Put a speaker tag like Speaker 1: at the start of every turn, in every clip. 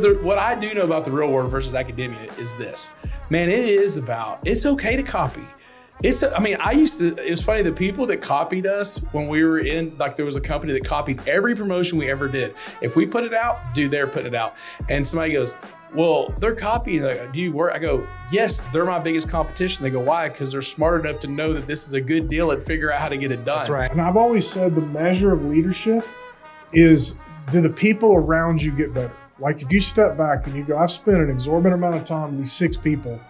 Speaker 1: because what I do know about the real world versus academia is this, man, it's okay to copy. It was funny, the people that copied us when we were in, like there was a company that copied every promotion we ever did. If we put it out, dude, they're putting it out. And somebody goes, well, they're copying. Like, do you work? I go, yes, they're my biggest competition. They go, why? Because they're smart enough to know that this is a good deal and figure out how to get it done.
Speaker 2: That's right.
Speaker 3: And I've always said the measure of leadership is, do the people around you get better? Like if you step back and you go, I've spent an exorbitant amount of time with these 6 people.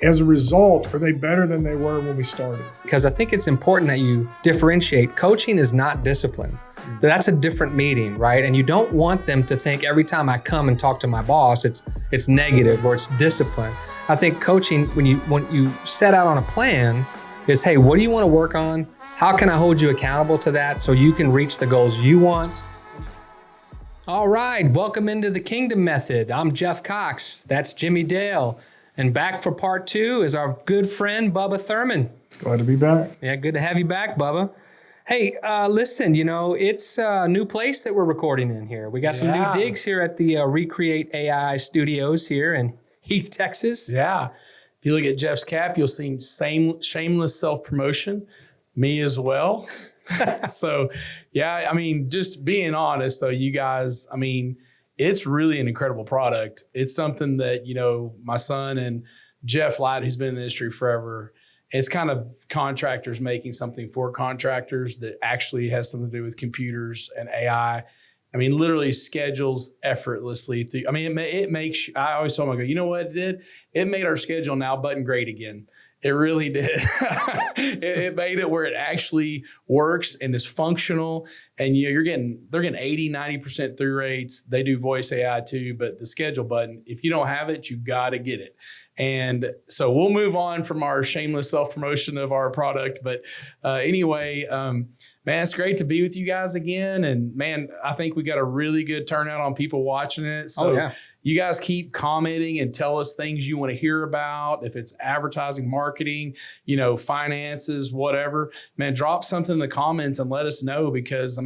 Speaker 3: As a result, are they better than they were when we started?
Speaker 2: Because I think it's important that you differentiate. Coaching is not discipline. That's a different meeting, right? And you don't want them to think every time I come and talk to my boss, it's negative or it's discipline. I think coaching, when you set out on a plan, is, hey, what do you want to work on? How can I hold you accountable to that so you can reach the goals you want? All right, welcome into the Kingdom Method. I'm Jeff Cox. That's Jimmy Dale. And back for part 2 is our good friend, Bubba Thurman.
Speaker 3: Glad to be back.
Speaker 2: Yeah, good to have you back, Bubba. Hey, listen, it's a new place that we're recording in here. We got some new digs here at the Recreate AI studios here in Heath, Texas.
Speaker 1: Yeah. If you look at Jeff's cap, you'll see shameless self-promotion. Me as well. So, yeah, just being honest, though, you guys, it's really an incredible product. It's something that, my son and Jeff Light, who's been in the industry forever, it's kind of contractors making something for contractors that actually has something to do with computers and AI. Literally schedules effortlessly. It makes, I always told them, I go, you know what it did? It made our schedule now button great again. It really did. It made it where it actually works and is functional. And they're getting 80, 90% through rates. They do voice AI too, but the schedule button, if you don't have it, you got to get it. And so we'll move on from our shameless self-promotion of our product. But anyway, man, it's great to be with you guys again. And man, I think we got a really good turnout on people watching it. So you guys keep commenting and tell us things you want to hear about. If it's advertising, marketing, finances, whatever, man, drop something in the comments and let us know, because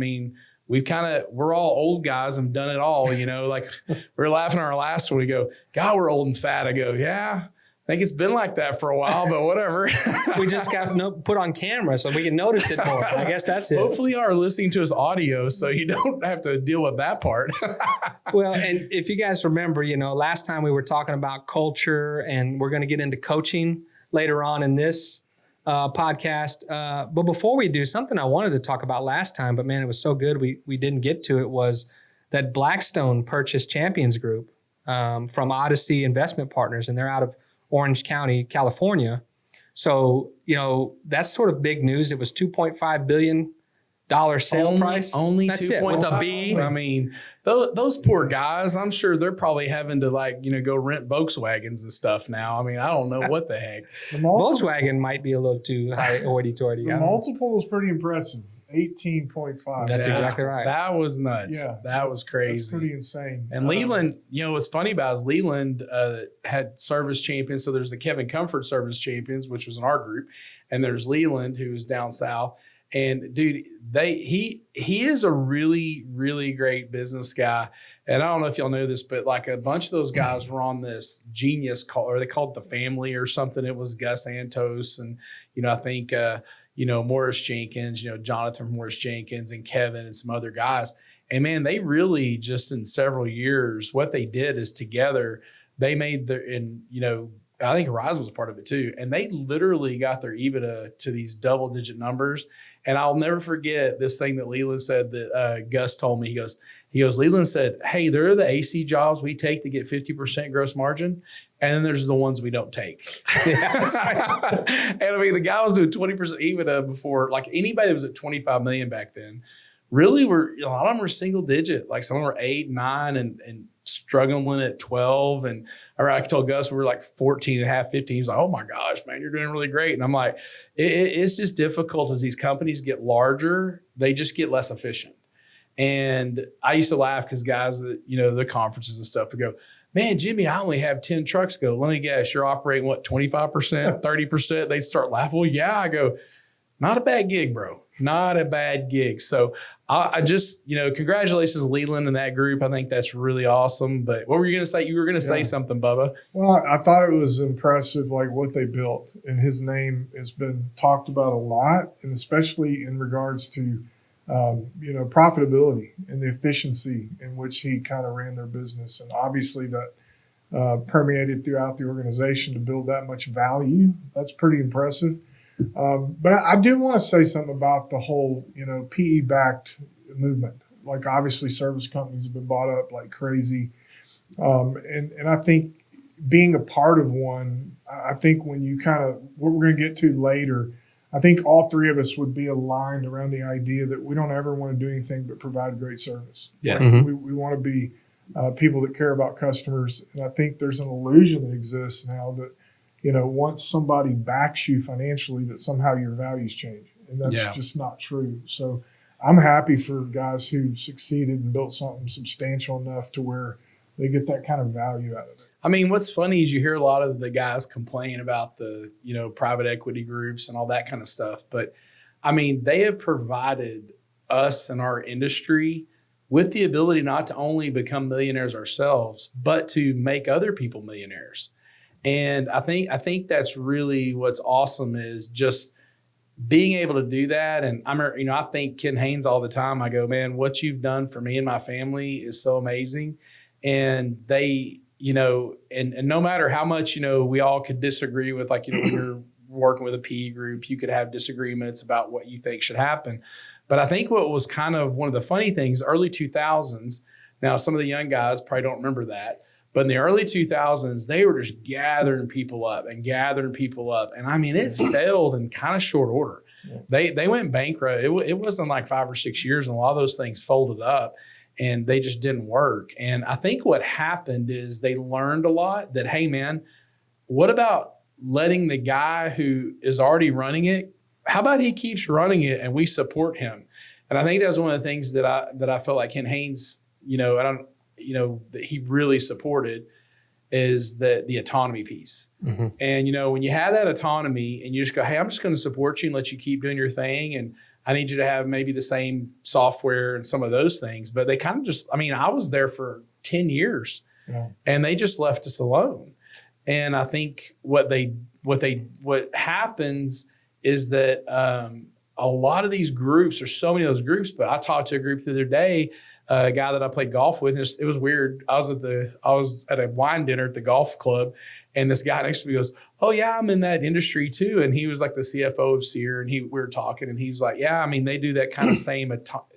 Speaker 1: we're all old guys and done it all, like we were laughing at our last one. We go, God, we're old and fat. I go, yeah, I think it's been like that for a while, but whatever.
Speaker 2: We just got put on camera so we can notice it more. I guess that's it.
Speaker 1: Hopefully you are listening to us audio so you don't have to deal with that part.
Speaker 2: Well, and if you guys remember, last time we were talking about culture, and we're going to get into coaching later on in this podcast. But before we do, something I wanted to talk about last time, but man, it was so good we didn't get to it, was that Blackstone purchased Champions Group from Odyssey Investment Partners, and they're out of Orange County, California. So, that's sort of big news. It was $2.5 billion sale price.
Speaker 1: Only
Speaker 2: that's it, with a B.
Speaker 1: Those poor guys, I'm sure they're probably having to go rent Volkswagens and stuff now. I don't know what the heck.
Speaker 2: Volkswagen might be a little too high hoity-toity.
Speaker 3: The multiple was pretty impressive. 18.5.
Speaker 2: That's exactly right.
Speaker 1: That was nuts.
Speaker 3: Yeah,
Speaker 1: that was crazy.
Speaker 3: That's pretty insane.
Speaker 1: And Leland, what's funny about is Leland had service champions. So there's the Kevin Comfort service champions, which was in our group, and there's Leland, who's down south. And dude, he is a really, really great business guy. And I don't know if y'all know this, but like a bunch of those guys were on this genius call, or they called it the family or something. It was Gus Santos and I think Morris Jenkins, Jonathan Morris Jenkins and Kevin and some other guys. And man, they really just in several years, what they did is together, they made I think Horizon was a part of it too. And they literally got their EBITDA to these double digit numbers. And I'll never forget this thing that Leland said that Gus told me. He goes, Leland said, hey, there are the AC jobs we take to get 50% gross margin. And then there's the ones we don't take. Yeah, that's right. And the guy was doing 20% EBITDA before, like anybody that was at 25 million back then, really were, a lot of them were single digit. Like some of them were 8, 9 and struggling at 12. And I told Gus we were like 14 and a half, 15. He's like, oh my gosh, man, you're doing really great. And I'm like, it's just difficult as these companies get larger, they just get less efficient. And I used to laugh because guys that, the conferences and stuff would go, man, Jimmy, I only have 10 trucks. Go, let me guess, you're operating 25%, 30%? They start laughing. Well, yeah. I go, not a bad gig, bro. Not a bad gig. So I just, congratulations to Leland and that group. I think that's really awesome. But what were you going to say? You were going to say something, Bubba.
Speaker 3: Well, I thought it was impressive, like what they built. And his name has been talked about a lot, and especially in regards to, profitability and the efficiency in which he kind of ran their business. And obviously that permeated throughout the organization to build that much value. That's pretty impressive. But I do want to say something about the whole, PE-backed movement. Like obviously service companies have been bought up like crazy. And I think being a part of one, I think when you what we're going to get to later, I think all three of us would be aligned around the idea that we don't ever want to do anything but provide great service.
Speaker 1: Yes.
Speaker 3: Like, we want to be people that care about customers. And I think there's an illusion that exists now that, once somebody backs you financially, that somehow your values change. And that's just not true. So I'm happy for guys who succeeded and built something substantial enough to where they get that kind of value out of it.
Speaker 1: I mean, what's funny is you hear a lot of the guys complain about the, private equity groups and all that kind of stuff. But I mean, they have provided us and our industry with the ability not to only become millionaires ourselves, but to make other people millionaires. And I think that's really what's awesome is just being able to do that. And I thank Ken Haynes all the time. I go, man, what you've done for me and my family is so amazing. And they, and no matter how much, we all could disagree with, like, when you're working with a PE group, you could have disagreements about what you think should happen. But I think what was kind of one of the funny things, early 2000s, now some of the young guys probably don't remember that, but in the early 2000s, they were just gathering people up. And I mean, it failed in kind of short order. Yeah. They went bankrupt. It wasn't like 5 or 6 years, and a lot of those things folded up and they just didn't work. And I think what happened is they learned a lot that, hey, man, what about letting the guy who is already running it, how about he keeps running it and we support him? And I think that was one of the things that I felt like Ken Haynes, that he really supported is the autonomy piece. Mm-hmm. And, when you have that autonomy and you just go, hey, I'm just going to support you and let you keep doing your thing. And I need you to have maybe the same software and some of those things. But they kind of just, I was there for 10 years and they just left us alone. And I think what happens is that a lot of these groups, there's so many of those groups, but I talked to a group the other day, a guy that I played golf with. And it was weird. I was at a wine dinner at the golf club, and this guy next to me goes, "Oh yeah, I'm in that industry too." And he was like the CFO of Sear, and we were talking, and he was like, "Yeah, they do that kind of same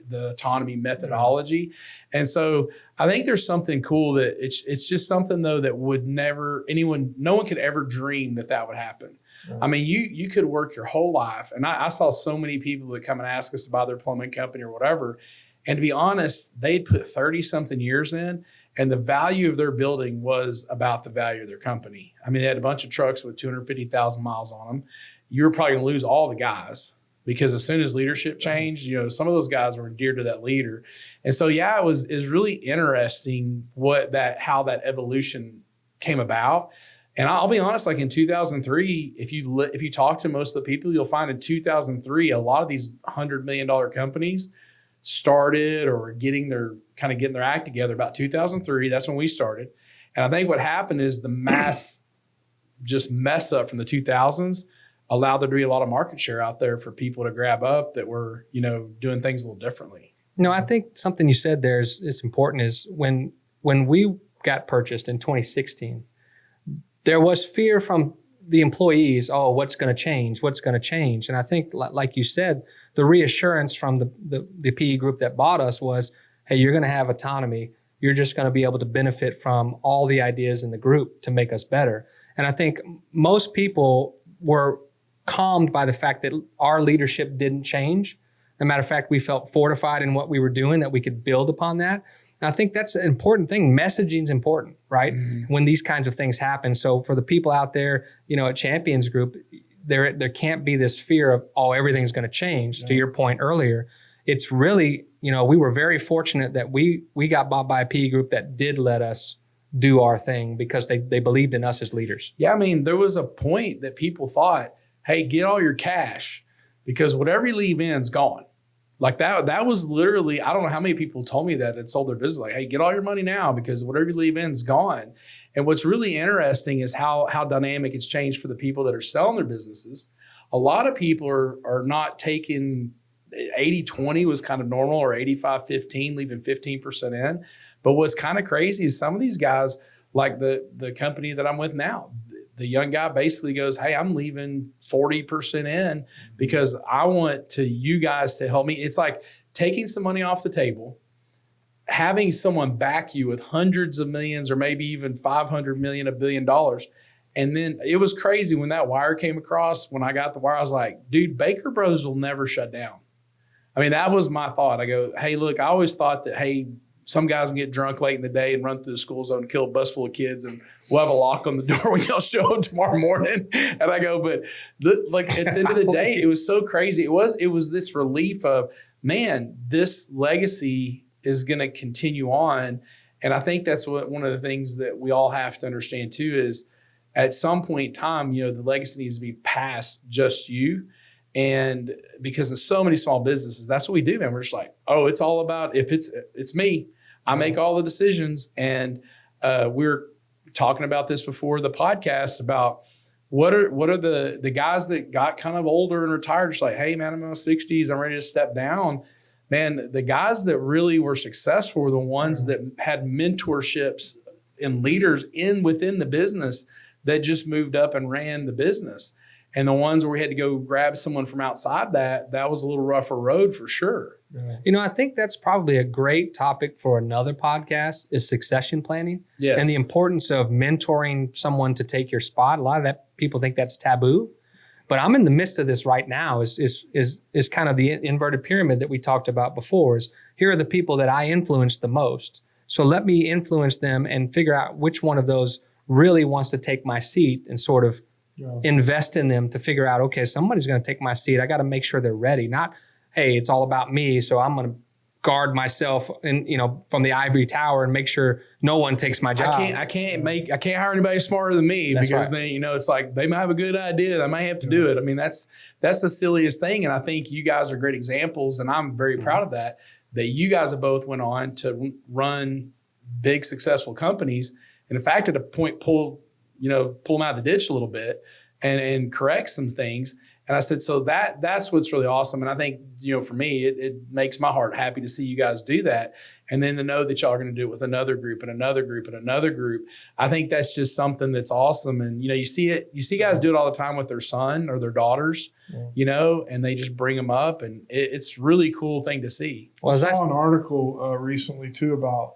Speaker 1: the autonomy methodology." And so I think there's something cool that it's just something though that would no one could ever dream that would happen. Right. You could work your whole life, and I saw so many people that come and ask us to buy their plumbing company or whatever. And to be honest, they'd put 30-something years in, and the value of their building was about the value of their company. They had a bunch of trucks with 250,000 miles on them. You were probably going to lose all the guys because as soon as leadership changed, some of those guys were dear to that leader. And so, it was really interesting how that evolution came about. And I'll be honest, like in 2003, if you talk to most of the people, you'll find in 2003, a lot of these $100 million companies started or getting their act together about 2003. That's when we started. And I think what happened is the mass just mess up from the 2000s allowed there to be a lot of market share out there for people to grab up that were, doing things a little differently.
Speaker 2: I think something you said there is important is when we got purchased in 2016, there was fear from the employees, what's going to change? What's going to change? And I think, like you said, the reassurance from the PE group that bought us was, hey, you're going to have autonomy. You're just going to be able to benefit from all the ideas in the group to make us better. And I think most people were calmed by the fact that our leadership didn't change. As a matter of fact, we felt fortified in what we were doing, that we could build upon that. And I think that's an important thing. Messaging is important, right? Mm-hmm. When these kinds of things happen. So for the people out there, at Champions Group, there can't be this fear of, everything's going to change. Yeah. To your point earlier, it's really, we were very fortunate that we got bought by a PE group that did let us do our thing because they believed in us as leaders.
Speaker 1: Yeah, there was a point that people thought, hey, get all your cash because whatever you leave in's gone. Like that was literally, I don't know how many people told me that had sold their business. Like, hey, get all your money now because whatever you leave in's gone. And what's really interesting is how dynamic it's changed for the people that are selling their businesses. A lot of people are not taking 80-20 was kind of normal, or 85-15, leaving 15% in. But what's kind of crazy is some of these guys, like the company that I'm with now, the young guy basically goes, hey, I'm leaving 40% in because I want you guys to help me. It's like taking some money off the table, having someone back you with hundreds of millions or maybe even 500 million, $1 billion. And then it was crazy when that wire came across. When I got the wire, I was like, dude, Baker Brothers will never shut down. I mean, that was my thought. I go, hey, look, I always thought that, hey, some guys can get drunk late in the day and run through the school zone and kill a bus full of kids, and we'll have a lock on the door when y'all show up tomorrow morning. And I go, but like at the end of the day, it was so crazy. It was this relief of, man, this legacy is going to continue on. And I think that's one of the things that we all have to understand too is at some point in time, the legacy needs to be past just you. And because there's so many small businesses, that's what we do, man. We're just like, oh, it's all about, if it's me, I make all the decisions. And we're talking about this before the podcast about what are the guys that got kind of older and retired, just like, hey, man, I'm in my 60s, I'm ready to step down. Man, the guys that really were successful were the ones that had mentorships and leaders within the business that just moved up and ran the business. And the ones where we had to go grab someone from outside that was a little rougher road for sure.
Speaker 2: I think that's probably a great topic for another podcast is succession planning.
Speaker 1: Yes.
Speaker 2: And the importance of mentoring someone to take your spot. A lot of that people think that's taboo, but I'm in the midst of this right now is kind of the inverted pyramid that we talked about before is here are the people that I influence the most. So let me influence them and figure out which one of those really wants to take my seat and sort of invest in them to figure out, okay, somebody's going to take my seat. I got to make sure they're ready. Not, hey, it's all about me. So I'm going to guard myself and, from the ivory tower and make sure no one takes my job.
Speaker 1: I can't hire anybody smarter than me.
Speaker 2: That's
Speaker 1: because
Speaker 2: right.
Speaker 1: then, it's like they might have a good idea. I might have to do it. I mean, that's the silliest thing. And I think you guys are great examples. And I'm very proud of that you guys have both went on to run big, successful companies. And in fact, at a point, pull them out of the ditch a little bit and correct some things. And I said, so that's what's really awesome. And I think, for me, it makes my heart happy to see you guys do that. And then to know that y'all are going to do it with another group and another group and another group. I think that's just something that's awesome. And, you see guys do it all the time with their son or their daughters, and they just bring them up. And it's really cool thing to see.
Speaker 3: Well, I saw an article recently too about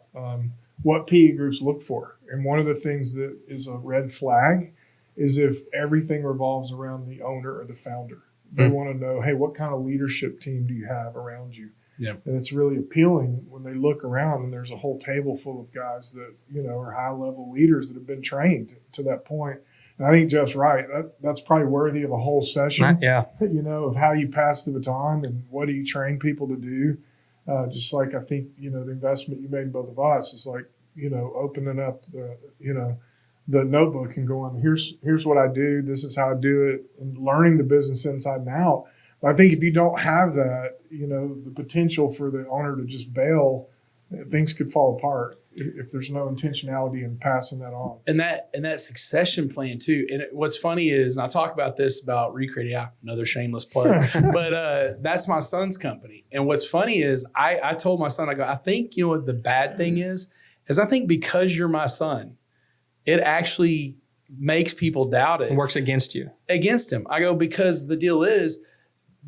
Speaker 3: what PE groups look for. And one of the things that is a red flag is if everything revolves around the owner or the founder. They want to know, hey, what kind of leadership team do you have around you?
Speaker 1: Yeah.
Speaker 3: And it's really appealing when they look around and there's a whole table full of guys that, are high-level leaders that have been trained to that point. And I think Jeff's right. That's probably worthy of a whole session,
Speaker 2: Yeah.
Speaker 3: Of how you pass the baton and what do you train people to do. Just like I think, the investment you made in both of us is like, opening up the notebook and going, here's what I do. This is how I do it, and learning the business inside and out. But I think if you don't have that, the potential for the owner to just bail, things could fall apart if there's no intentionality in passing that on.
Speaker 1: And that succession plan too. And what's funny is, and I talk about this about Recreate, another shameless plug, but that's my son's company. And what's funny is I told my son, I think, what the bad thing is I think because you're my son, it actually makes people doubt it.
Speaker 2: It works against you.
Speaker 1: Against him. I go, because the deal is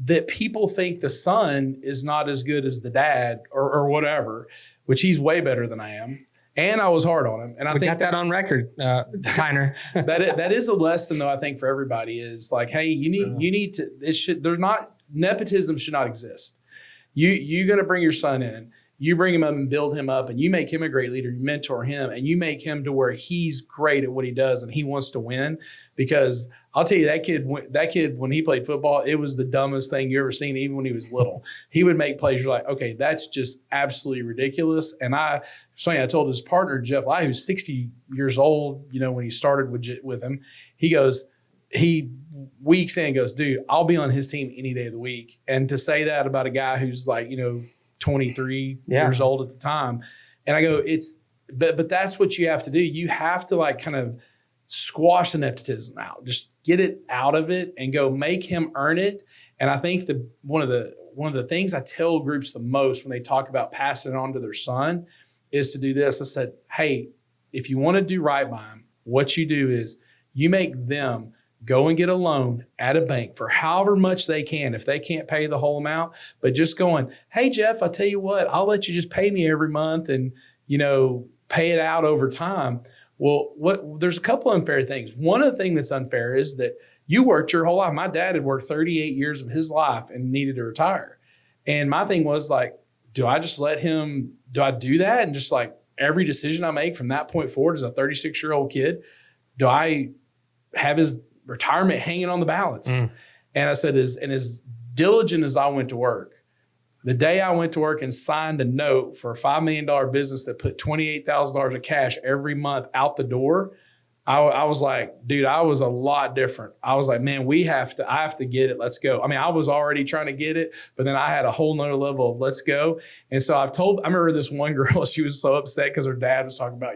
Speaker 1: that people think the son is not as good as the dad or whatever, which he's way better than I am. And I was hard on him. And I think
Speaker 2: got that on record, Tyner.
Speaker 1: that is a lesson though, I think for everybody is like, hey, you need to, nepotism should not exist. You're going to bring your son in. You bring him up and build him up, and you make him a great leader. You mentor him, and you make him to where he's great at what he does, and he wants to win. Because I'll tell you, that kid, when he played football, it was the dumbest thing you ever seen. Even when he was little, he would make plays. You're like, okay, that's just absolutely ridiculous. And I told his partner Jeff Lai, who's 60 years old, when he started with him, he goes, he weeks in goes, dude, I'll be on his team any day of the week. And to say that about a guy who's like, 23 years old at the time. And I go, but that's what you have to do. You have to like kind of squash the nepotism out, just get it out of it and go make him earn it. And I think one of the things I tell groups the most when they talk about passing it on to their son is to do this. I said, hey, if you want to do right by him, what you do is you make them go and get a loan at a bank for however much they can, if they can't pay the whole amount, but just going, hey, Jeff, I'll tell you what, I'll let you just pay me every month and, pay it out over time. Well, there's a couple unfair things. One of the things that's unfair is that you worked your whole life. My dad had worked 38 years of his life and needed to retire. And my thing was like, do I do that? And just like every decision I make from that point forward as a 36-year-old kid, do I have his retirement hanging on the balance? And I said, as diligent as I went to work, the day I went to work and signed a note for a $5 million business that put $28,000 of cash every month out the door, I was like, dude, I was a lot different. I was like, man, I have to get it. Let's go. I mean, I was already trying to get it, but then I had a whole nother level of let's go. And so I remember this one girl, she was so upset because her dad was talking about,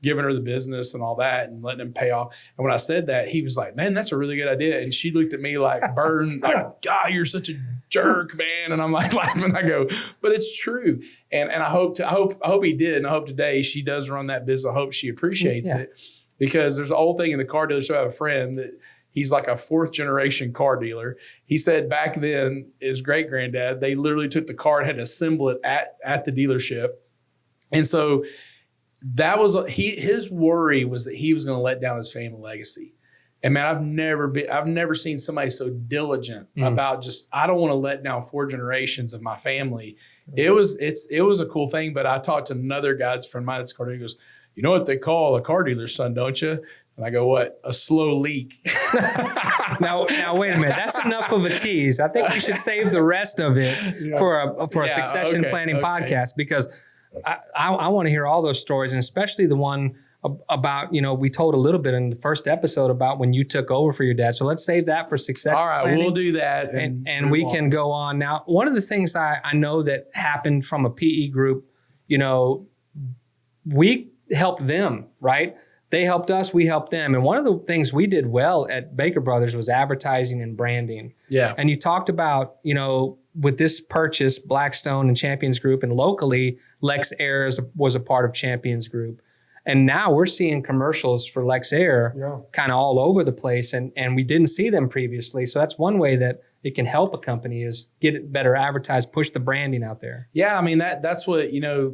Speaker 1: giving her the business and all that and letting him pay off. And when I said that, he was like, man, that's a really good idea. And she looked at me like, burn, like, God, you're such a jerk, man. And I'm like laughing. I go, but it's true. And I hope he did. And I hope today she does run that business. I hope she appreciates it. Because there's an old thing in the car dealership. I have a friend that he's like a 4th generation car dealer. He said back then, his great granddad, they literally took the car and had to assemble it at the dealership. And so that was his worry was that he was going to let down his family legacy. And man, I've never seen somebody so diligent about just, I don't want to let down 4 generations of my family. It was a cool thing. But I talked to another guy's friend of mine that's car dealer. He goes, you know what they call a car dealer's son, don't you? And I go, what? A slow leak.
Speaker 2: Now, wait a minute. That's enough of a tease. I think we should save the rest of it for a succession planning podcast, because I want to hear all those stories, and especially the one about, we told a little bit in the first episode about when you took over for your dad. So let's save that for succession planning.
Speaker 1: We'll do that.
Speaker 2: And we can go on. Now, one of the things I know that happened from a PE group, we helped them, right? They helped us, we helped them. And one of the things we did well at Baker Brothers was advertising and branding.
Speaker 1: Yeah.
Speaker 2: And you talked about, with this purchase, Blackstone and Champions Group, and locally, Lex Air was a part of Champions Group. And now we're seeing commercials for Lex Air kind of all over the place, and we didn't see them previously. So that's one way that it can help a company is get it better advertised, push the branding out there.
Speaker 1: Yeah, I mean that's what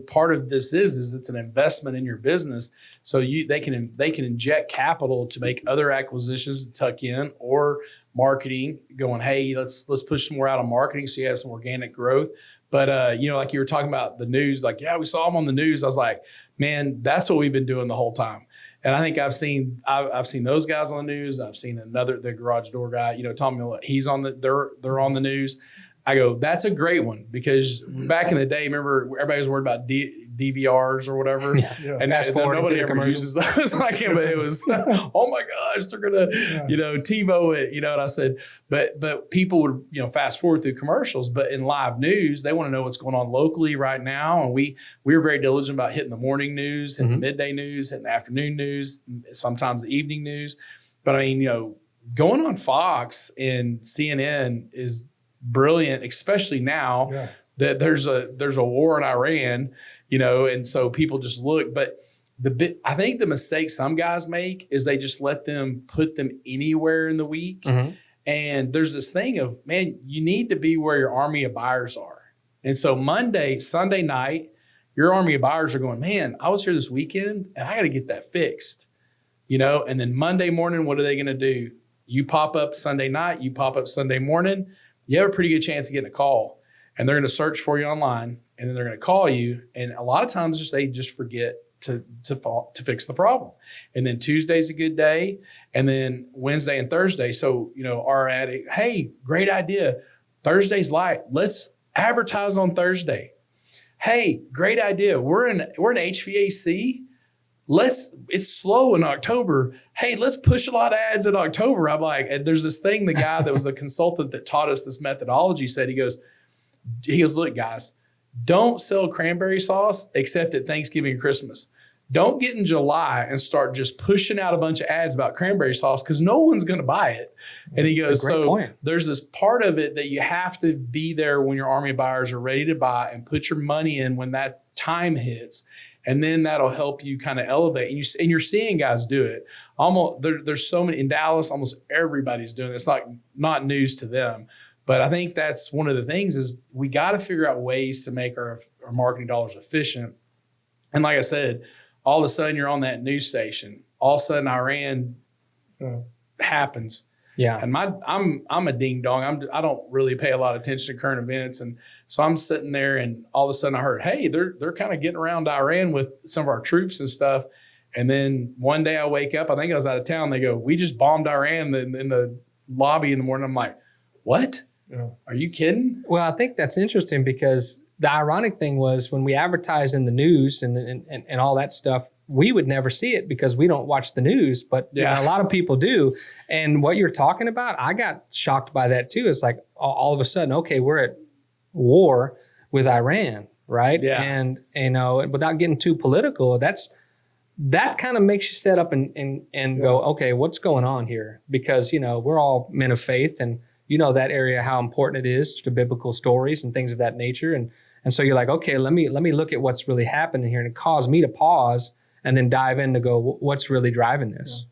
Speaker 1: part of this is it's an investment in your business. So they can inject capital to make other acquisitions to tuck in, or marketing, going, hey, let's push some more out on marketing so you have some organic growth. But like you were talking about the news, like, yeah, we saw them on the news. I was like, man, that's what we've been doing the whole time. And I think I've seen those guys on the news. I've seen the garage door guy, Tommy Millett, he's on they're on the news. I go, that's a great one, because back in the day, remember everybody was worried about DVRs or whatever.
Speaker 2: Yeah.
Speaker 1: And nobody ever uses those like him, but it was, oh my gosh, they're going to, TiVo it, and I said, but people would, fast forward through commercials, but in live news, they want to know what's going on locally right now. And we were very diligent about hitting the morning news, hitting the midday news, hitting the afternoon news, sometimes the evening news. But I mean, going on Fox and CNN is brilliant, especially now that there's a war in Iran, and so people just look. But I think the mistake some guys make is they just let them put them anywhere in the week. And there's this thing of, man, you need to be where your army of buyers are. And so Sunday night, your army of buyers are going, man, I was here this weekend and I got to get that fixed, and then Monday morning, what are they going to do? You pop up Sunday night, you pop up Sunday morning, you have a pretty good chance of getting a call, and they're going to search for you online, and then they're going to call you. And a lot of times they just forget to fix the problem. And then Tuesday's a good day, and then Wednesday and Thursday. So, our addict, hey, great idea. Thursday's light. Let's advertise on Thursday. Hey, great idea. We're in HVAC. it's slow in October. Hey, let's push a lot of ads in October. I'm like, and there's this thing, the guy that was the consultant that taught us this methodology said, he goes, look, guys, don't sell cranberry sauce except at Thanksgiving and Christmas. Don't get in July and start just pushing out a bunch of ads about cranberry sauce because no one's going to buy it. And he goes, there's this part of it that you have to be there when your army buyers are ready to buy and put your money in when that time hits. And then that'll help you kind of elevate. And you're seeing guys do it. There's so many in Dallas, almost everybody's doing it. It's like not news to them. But I think that's one of the things is we got to figure out ways to make our marketing dollars efficient. And like I said, all of a sudden you're on that news station. All of a sudden Iran happens.
Speaker 2: Yeah.
Speaker 1: And I'm a ding dong. I don't really pay a lot of attention to current events. And so I'm sitting there and all of a sudden I heard, hey, they're kind of getting around Iran with some of our troops and stuff. And then one day I wake up, I think I was out of town. They go, we just bombed Iran in the lobby in the morning. I'm like, what? Yeah. Are you kidding?
Speaker 2: Well, I think that's interesting because the ironic thing was when we advertised in the news and all that stuff, we would never see it because we don't watch the news, but you know, a lot of people do. And what you're talking about, I got shocked by that too. It's like all of a sudden, okay, we're at war with Iran, right?
Speaker 1: Yeah.
Speaker 2: And you know, without getting too political, that kind of makes you set up and go, okay, what's going on here? Because, you know, we're all men of faith and you know that area, how important it is to biblical stories and things of that nature. And so you're like, okay, let me look at what's really happening here. And it caused me to pause and then dive in to go, what's really driving this?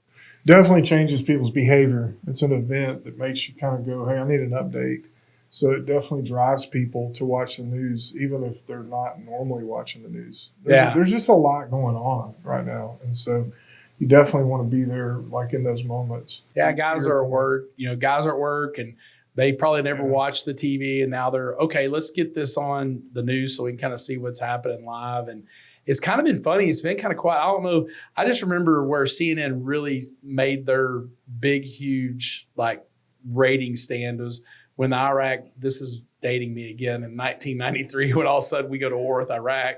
Speaker 3: Yeah. Definitely changes people's behavior. It's an event that makes you kind of go, hey, I need an update. So it definitely drives people to watch the news, even if they're not normally watching the news. There's just a lot going on right now. And so you definitely want to be there like in those moments.
Speaker 1: Yeah, guys are at work, and they probably never watched the TV and now they're, okay, let's get this on the news so we can kind of see what's happening live. And it's kind of been funny. It's been kind of quiet. I don't know. I just remember where CNN really made their big, huge like rating stand was when the Iraq, this is dating me again, in 1993, when all of a sudden we go to war with Iraq.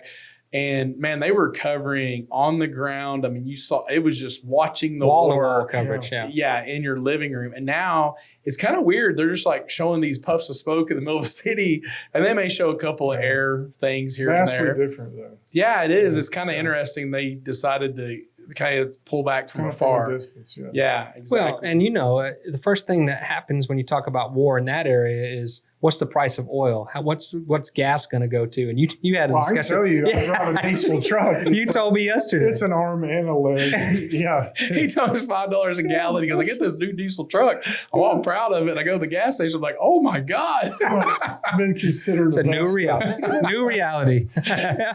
Speaker 1: And man, they were covering on the ground. I mean, you saw it was just watching the war
Speaker 2: coverage,
Speaker 1: in your living room. And now it's kind of weird. They're just like showing these puffs of smoke in the middle of a city, and they may show a couple of air things here and there.
Speaker 3: Vastly different, though.
Speaker 1: Yeah, it is. It's kind of interesting. They decided to kind of pull back from afar.
Speaker 3: From a distance,
Speaker 1: yeah, exactly.
Speaker 2: Well, and you know, the first thing that happens when you talk about war in that area is what's the price of oil? What's gas going to go to? And you had a discussion.
Speaker 3: I can tell you, I drive a diesel truck.
Speaker 2: You told me yesterday.
Speaker 3: It's an arm and a leg. Yeah.
Speaker 1: He told us $5 a gallon. He goes, I get this new diesel truck. Oh, I'm proud of it. I go to the gas station. I'm like, oh my God.
Speaker 3: I've been considered
Speaker 2: it's a new reality. New reality.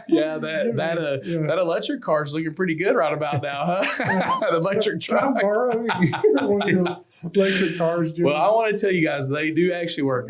Speaker 1: Yeah, that electric car is looking pretty good right about now, huh? The electric truck.
Speaker 3: Can I borrow one of your electric cars, Jimmy?
Speaker 1: Well, I want to tell you guys, they do actually work.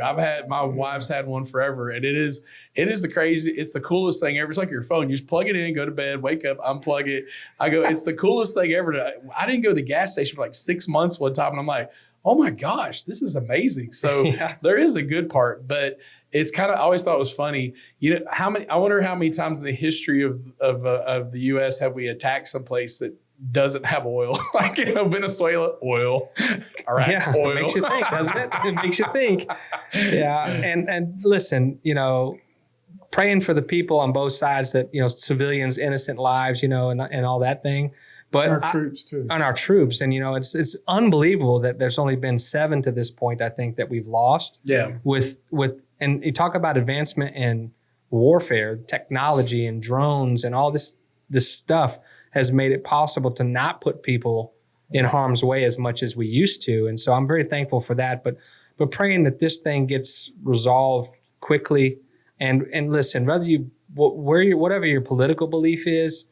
Speaker 1: My wife's had one forever, and it is it's the coolest thing ever. It's like your phone. You just plug it in, go to bed, wake up, unplug it. It's the coolest thing ever. I didn't go to the gas station for like 6 months one time, and I'm like, oh my gosh, this is amazing. So there is a good part, but it's kind of, I always thought it was funny. You know, I wonder how many times in the history of the U.S. have we attacked someplace that doesn't have oil, like, you know, Venezuela, oil. All right, oil.
Speaker 2: It makes you think, doesn't it? It makes you think. Yeah, and listen, you know, praying for the people on both sides that, you know, civilians, innocent lives, you know, and all that thing. But
Speaker 3: our troops too.
Speaker 2: On our troops, and you know, it's unbelievable that there's only been 7 to this point. I think that we've lost.
Speaker 1: Yeah.
Speaker 2: And you talk about advancement in warfare, technology, and drones, and all this stuff has made it possible to not put people in harm's way as much as we used to. And so I'm very thankful for that, but praying that this thing gets resolved quickly. And listen, whatever your political belief is,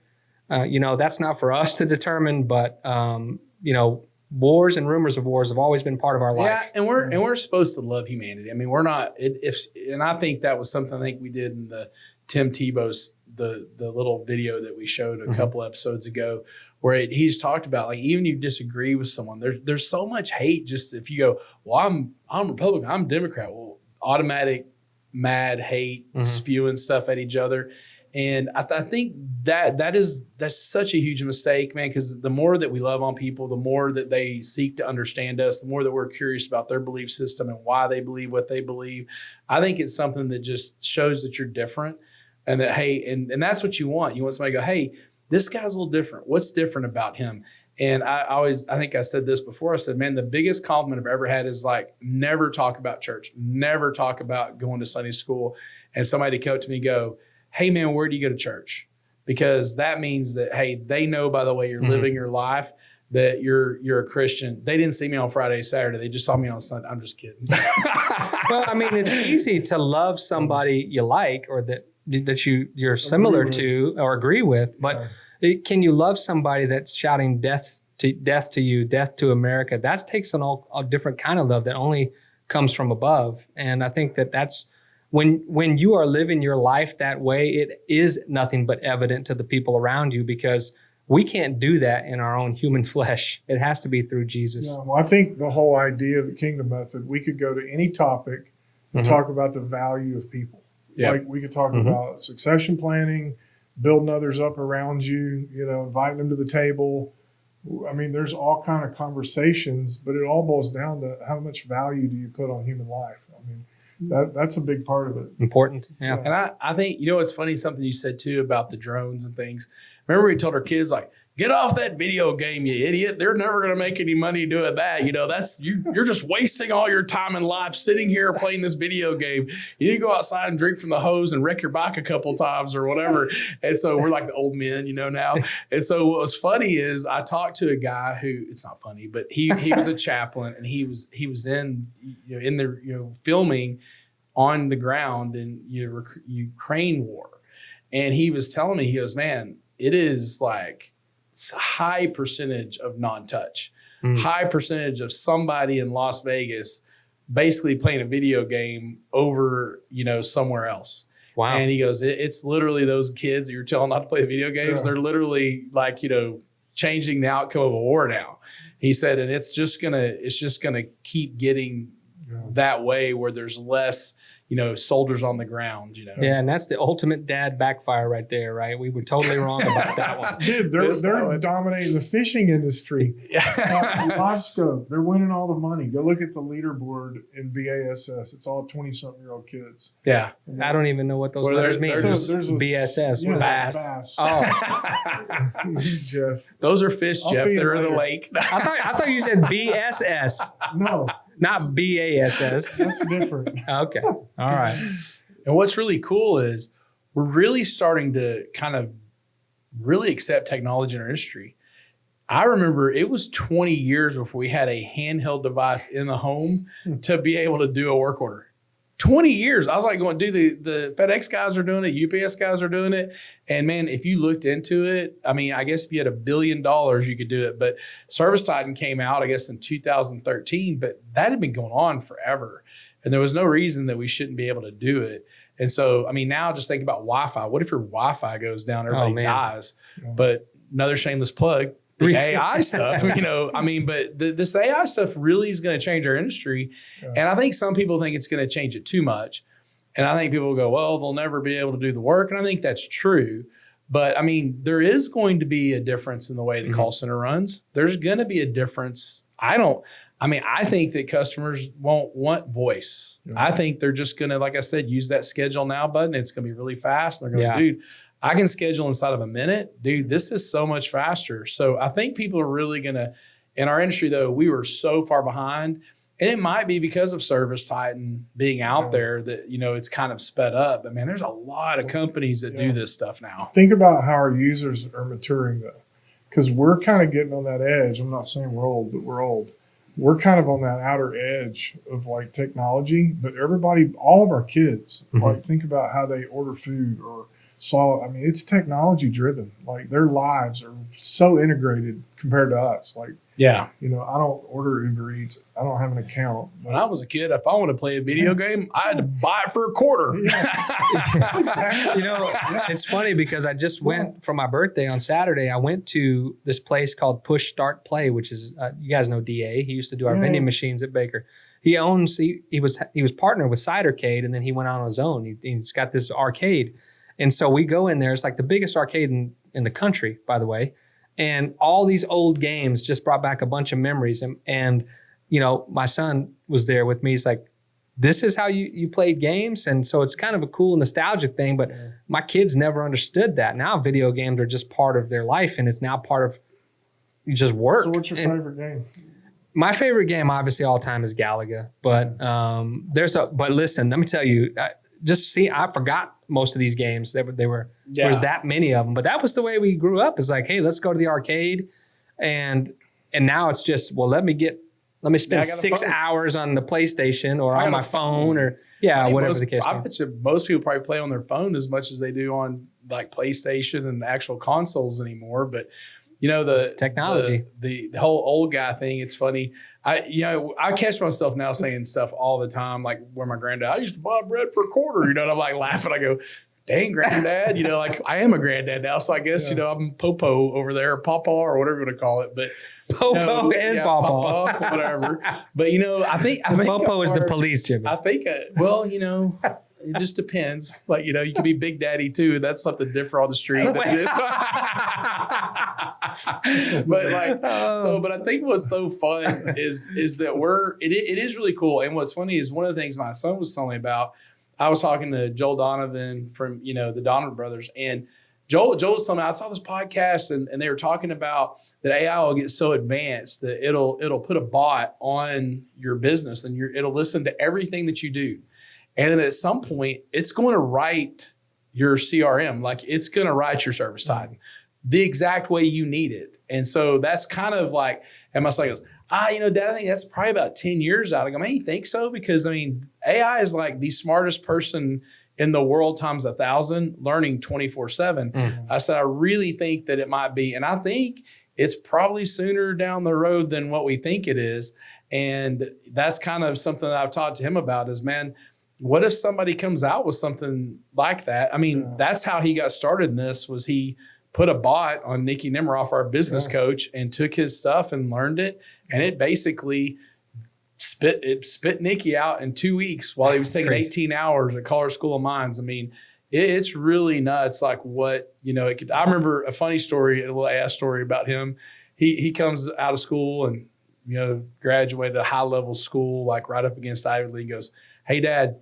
Speaker 2: you know, that's not for us to determine, but, you know, wars and rumors of wars have always been part of our life.
Speaker 1: Yeah, and we're supposed to love humanity. I mean, we're not, and I think that was something I think we did in the Tim Tebow's, the little video that we showed a couple episodes ago, where he's talked about, like, even if you disagree with someone, there's so much hate. Just if you go, well, I'm Republican, I'm Democrat, well, automatic mad hate, spewing stuff at each other. And I think that's such a huge mistake, man, because the more that we love on people, the more that they seek to understand us, the more that we're curious about their belief system and why they believe what they believe. I think it's something that just shows that you're different, and that, hey, and that's what you want. You want somebody to go, hey, this guy's a little different. What's different about him? And I think I said this before. I said, man, the biggest compliment I've ever had is like, never talk about church, never talk about going to Sunday school. And somebody come up to me and go, hey man, where do you go to church? Because that means that, hey, they know by the way you're living your life that you're a Christian. They didn't see me on Friday, Saturday. They just saw me on Sunday. I'm just kidding.
Speaker 2: Well, I mean, it's easy to love somebody you like or that you're similar to or agree with, but can you love somebody that's shouting death to you, death to America? That takes a different kind of love that only comes from above. And I think that's when you are living your life that way, it is nothing but evident to the people around you, because we can't do that in our own human flesh. It has to be through Jesus.
Speaker 3: Yeah, well, I think the whole idea of the kingdom method, we could go to any topic and talk about the value of people.
Speaker 1: Yep.
Speaker 3: Like we could talk about succession planning, building others up around you, inviting them to the table. I mean, there's all kind of conversations, but it all boils down to how much value do you put on human life? I mean, that's a big part of it.
Speaker 2: Important. Yeah.
Speaker 1: And I think, it's funny, something you said too about the drones and things. Remember we told our kids, like, get off that video game, you idiot. They're never going to make any money doing that. That's you're just wasting all your time in life sitting here playing this video game. You need to go outside and drink from the hose and wreck your bike a couple times or whatever. And so we're like the old men, now. And so what was funny is I talked to a guy who, it's not funny, but he was a chaplain, and he was in the filming on the ground in Ukraine war. And he was telling me, he goes, man, it is like a high percentage of non-touch, high percentage of somebody in Las Vegas basically playing a video game over, somewhere else.
Speaker 2: Wow.
Speaker 1: And he goes, it's literally those kids that you're telling not to play video games. Yeah. They're literally like, changing the outcome of a war now. He said, and it's just gonna keep getting that way, where there's less, soldiers on the ground,
Speaker 2: Yeah, and that's the ultimate dad backfire right there, right? We were totally wrong about that one.
Speaker 3: Dude, they're dominating the fishing industry. Live scope, they're winning all the money. Go look at the leaderboard in BASS. It's all 20-something-year-old kids.
Speaker 1: Yeah.
Speaker 2: I don't even know what those letters mean.
Speaker 3: There's
Speaker 2: BSS.
Speaker 3: Yeah,
Speaker 1: bass.
Speaker 3: Oh. Jeff.
Speaker 1: Those are fish, Jeff. They're in the lake.
Speaker 2: I thought you said BSS.
Speaker 3: No.
Speaker 2: Not BASS.
Speaker 3: That's different.
Speaker 2: Okay. All right.
Speaker 1: And what's really cool is we're really starting to kind of really accept technology in our industry. I remember it was 20 years before we had a handheld device in the home to be able to do a work order. 20 years. I was like going, dude, the FedEx guys are doing it. UPS guys are doing it. And man, if you looked into it, I mean, I guess if you had $1 billion, you could do it. But Service Titan came out, I guess, in 2013, but that had been going on forever. And there was no reason that we shouldn't be able to do it. And so, I mean, now just think about Wi-Fi. What if your Wi-Fi goes down, everybody dies? Yeah. But another shameless plug, the AI stuff, but this AI stuff really is going to change our industry. Yeah. And I think some people think it's going to change it too much. And I think people will go, well, they'll never be able to do the work. And I think that's true. But I mean, there is going to be a difference in the way the call center runs. There's going to be a difference. I think that customers won't want voice. Yeah. I think they're just going to, like I said, use that schedule now button. It's going to be really fast. And they're going, dude, I can schedule inside of a minute. Dude, this is so much faster. So I think people are really going to, in our industry though, we were so far behind, and it might be because of Service Titan being out there that, it's kind of sped up. But man, there's a lot of companies that do this stuff now.
Speaker 3: Think about how our users are maturing though, because we're kind of getting on that edge. I'm not saying we're old, but we're old. We're kind of on that outer edge of like technology, but everybody, all of our kids, like think about how they order food or it's technology driven. Like their lives are so integrated compared to us. Like, I don't order Uber Eats. I don't have an account.
Speaker 1: When I was a kid, if I wanted to play a video game, I had to buy it for a quarter.
Speaker 2: It's funny because I just went for my birthday on Saturday. I went to this place called Push Start Play, which is, you guys know DA. He used to do our vending machines at Baker. He was partnered with Cidercade, and then he went on his own. He's got this arcade. And so we go in there. It's like the biggest arcade in the country, by the way. And all these old games just brought back a bunch of memories. And you know, my son was there with me. He's like, this is how you played games. And so it's kind of a cool nostalgic thing, but my kids never understood that. Now video games are just part of their life, and it's now part of just work.
Speaker 3: So what's your favorite game?
Speaker 2: My favorite game, obviously, all time is Galaga. But but listen, let me tell you, I forgot most of these games. There was that many of them. But that was the way we grew up. It's like, hey, let's go to the arcade, and now it's just, well, let me spend 6 hours on the PlayStation or on my phone or whatever the case.
Speaker 1: I bet you most people probably play on their phone as much as they do on like PlayStation and actual consoles anymore. But you know, the
Speaker 2: technology,
Speaker 1: the whole old guy thing. It's funny. I catch myself now saying stuff all the time, like where my granddad, I used to buy bread for a quarter, you know, and I'm like laughing. I go, dang, granddad, you know, like I am a granddad now. So I guess, you know, I'm Popo over there, or Papa, or whatever you want to call it. But
Speaker 2: Popo and Papa,
Speaker 1: whatever. But, you know, I think
Speaker 2: Popo is the police, Jimmy.
Speaker 1: I think, well, you know, it just depends. Like, you know, you can be Big Daddy too. That's something different on the street. But like, but I think what's so fun is that it is really cool. And what's funny is one of the things my son was telling me about. I was talking to Joel Donovan from, you know, the Donovan brothers, and Joel was telling me, I saw this podcast and they were talking about that AI will get so advanced that it'll put a bot on your business and it'll listen to everything that you do. And then at some point, it's going to write your CRM, like it's going to write your service title the exact way you need it. And so that's kind of like, and my son goes, you know, Dad, I think that's probably about 10 years out. I go, man, you think so? Because I mean, AI is like the smartest person in the world times 1,000, learning 24/7.
Speaker 2: Mm-hmm.
Speaker 1: I said, I really think that it might be. And I think it's probably sooner down the road than what we think it is. And that's kind of something that I've talked to him about is, man, what if somebody comes out with something like that? I mean, that's how he got started in this, was he put a bot on Nikki Nemiroff, our business coach, and took his stuff and learned it. And it basically spit Nikki out in 2 weeks while he was taking 18 hours at Colorado School of Mines. I mean, it's really nuts. Like what, you know, it could. I remember a funny story, a little ass story about him. He comes out of school and, you know, graduated a high level school, like right up against Ivy League. Goes, hey, Dad,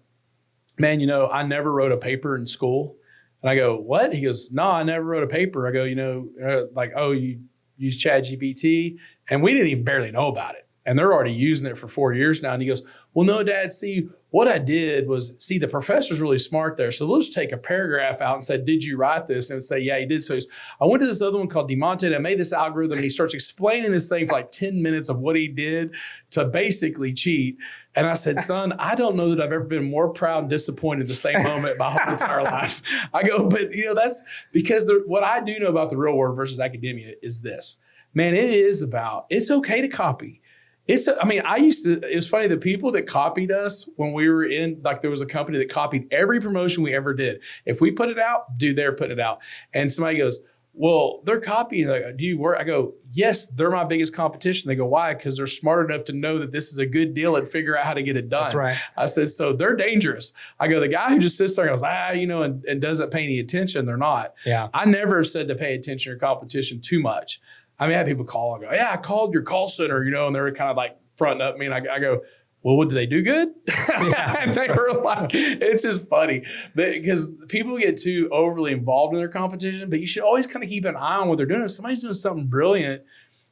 Speaker 1: man, you know, I never wrote a paper in school. And I go, what? He goes, no, I never wrote a paper. I go, you know, like, oh, you use ChatGPT? And we didn't even barely know about it. And they're already using it for 4 years now. And he goes, well, no, Dad, see, what I did was, see, the professor's really smart there. So they'll just take a paragraph out and say, did you write this? And say, yeah, he did. So I went to this other one called Demonte, and I made this algorithm. And he starts explaining this thing for like 10 minutes of what he did to basically cheat. And I said, son, I don't know that I've ever been more proud and disappointed at the same moment my whole entire life. I go, but you know, that's because what I do know about the real world versus academia is this, man, it's okay to copy. It was funny, the people that copied us when we were in, like there was a company that copied every promotion we ever did. If we put it out, dude, they're putting it out. And somebody goes, well, they're copying. Like, do you work? I go, yes, they're my biggest competition. They go, why? Because they're smart enough to know that this is a good deal and figure out how to get it done.
Speaker 2: That's right.
Speaker 1: I said, so they're dangerous. I go, the guy who just sits there and goes, you know, and doesn't pay any attention, they're not.
Speaker 2: Yeah.
Speaker 1: I never said to pay attention to competition too much. I mean, I had people call and go, yeah, I called your call center, you know, and they're kind of like fronting up me. And I go, well, what, did they do good?
Speaker 2: Yeah,
Speaker 1: and they were like, it's just funny because people get too overly involved in their competition, but you should always kind of keep an eye on what they're doing. If somebody's doing something brilliant,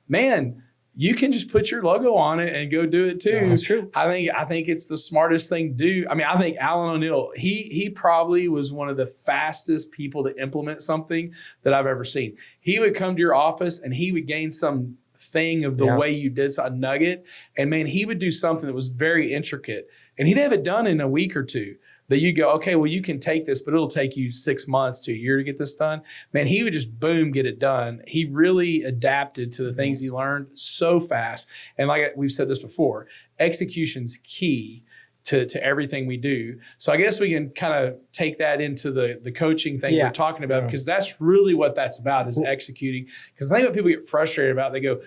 Speaker 1: man, you can just put your logo on it and go do it too.
Speaker 2: Yeah, that's true.
Speaker 1: I think it's the smartest thing to do. I mean, I think Alan O'Neill, he probably was one of the fastest people to implement something that I've ever seen. He would come to your office and he would gain some thing of the way you did a nugget. And man, he would do something that was very intricate and he'd have it done in a week or two. That you go, okay, well, you can take this, but it'll take you 6 months to a year to get this done. Man, he would just boom, get it done. He really adapted to the things he learned so fast. And like we've said this before, execution's key to everything we do. So I guess we can kind of take that into the coaching thing we're talking about, because that's really what that's about, is executing. Because I think what people get frustrated about, they go,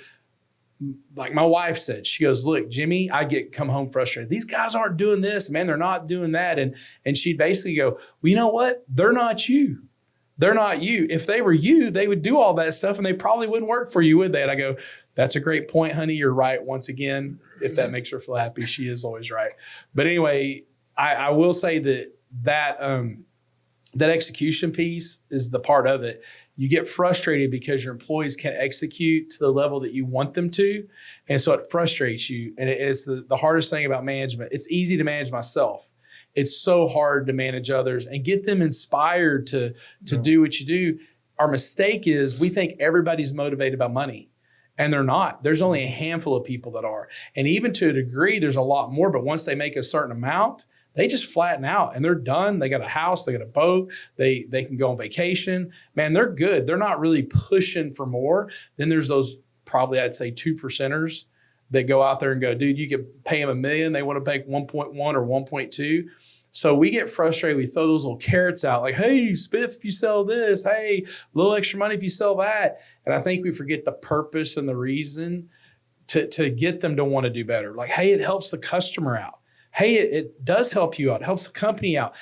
Speaker 1: like my wife said, she goes, look, Jimmy, come home frustrated. These guys aren't doing this, man. They're not doing that. And she'd basically go, well, you know what? They're not you. They're not you. If they were you, they would do all that stuff and they probably wouldn't work for you, would they? And I go, that's a great point, honey. You're right. Once again, if that makes her feel happy, she is always right. But anyway, I will say that execution piece is the part of it. You get frustrated because your employees can't execute to the level that you want them to. And so it frustrates you. And it's the hardest thing about management. It's easy to manage myself. It's so hard to manage others and get them inspired to do what you do. Our mistake is we think everybody's motivated by money, and they're not. There's only a handful of people that are. And even to a degree, there's a lot more. But once they make a certain amount, they just flatten out and they're done. They got a house, they got a boat, they can go on vacation. Man, they're good. They're not really pushing for more. Then there's those probably, I'd say, 2%ers that go out there and go, dude, you could pay them $1 million. They want to pay 1.1 or 1.2. So we get frustrated. We throw those little carrots out like, hey, spiff if you sell this. Hey, a little extra money if you sell that. And I think we forget the purpose and the reason to get them to want to do better. Like, hey, it helps the customer out. Hey, it does help you out. It helps the company out.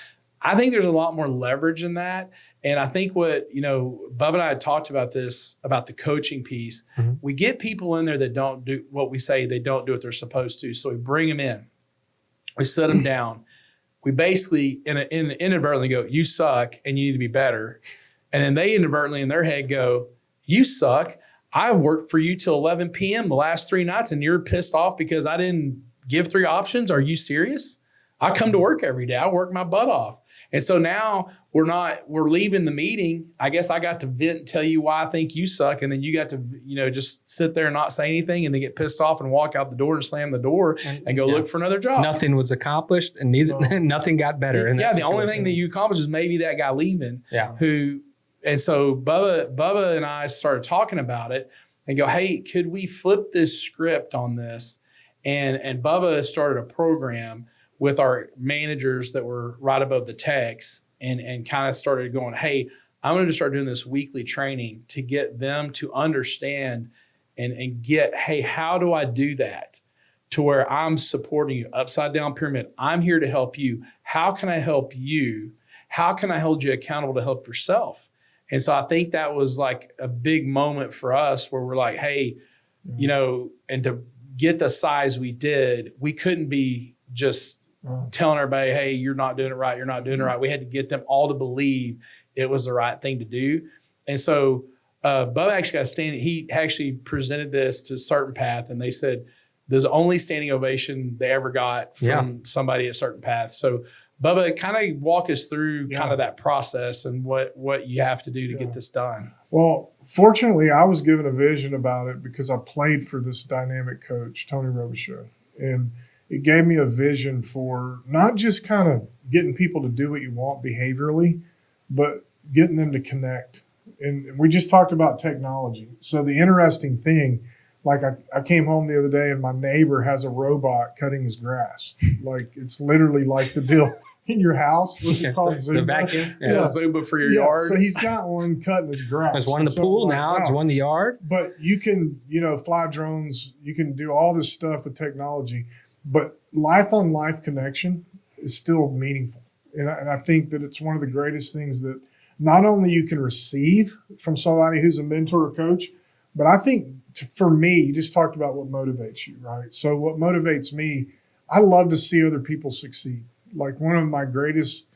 Speaker 1: I think there's a lot more leverage in that. And I think Bub and I had talked about this, about the coaching piece. Mm-hmm. We get people in there that don't do what we say, they don't do what they're supposed to. So we bring them in. We set them down. We basically inadvertently go, you suck and you need to be better. And then they inadvertently in their head go, you suck. I worked for you till 11 p.m. the last 3 nights and you're pissed off because I didn't give 3 options. Are you serious? I come to work every day. I work my butt off. And so now we're leaving the meeting. I guess I got to vent and tell you why I think you suck. And then you got to, just sit there and not say anything and then get pissed off and walk out the door and slam the door and go look for another job.
Speaker 2: Nothing was accomplished and nothing got better.
Speaker 1: The only thing that you accomplished is maybe that guy leaving.
Speaker 2: Yeah.
Speaker 1: And so Bubba and I started talking about it and go, hey, could we flip this script on this? And Bubba started a program with our managers that were right above the techs and kind of started going, hey, I'm going to start doing this weekly training to get them to understand and get, hey, how do I do that to where I'm supporting you? Upside down pyramid. I'm here to help you. How can I help you? How can I hold you accountable to help yourself? And so I think that was like a big moment for us where we're like, hey, and to get the size we did, we couldn't be just telling everybody, hey, you're not doing it right. You're not doing it right. We had to get them all to believe it was the right thing to do. And so Bubba actually got standing. He actually presented this to Certain Path, and they said there's the only standing ovation they ever got from somebody at Certain Path. So Bubba, kind of walk us through kind of that process and what you have to do to get this done.
Speaker 3: Well, fortunately, I was given a vision about it because I played for this dynamic coach, Tony Robichaud. And it gave me a vision for not just kind of getting people to do what you want behaviorally, but getting them to connect. And we just talked about technology. So the interesting thing, like I came home the other day and my neighbor has a robot cutting his grass. Like it's literally like the deal in your house. What's it called?
Speaker 2: The vacuum.
Speaker 1: Yeah. Zumba for your yard.
Speaker 3: So he's got one cutting his grass.
Speaker 2: There's one in the pool now. It's one in the yard.
Speaker 3: But you can, fly drones. You can do all this stuff with technology. But life-on-life connection is still meaningful. And I think that it's one of the greatest things that not only you can receive from somebody who's a mentor or coach, but I think for me, you just talked about what motivates you, right? So what motivates me, I love to see other people succeed. Like one of my greatest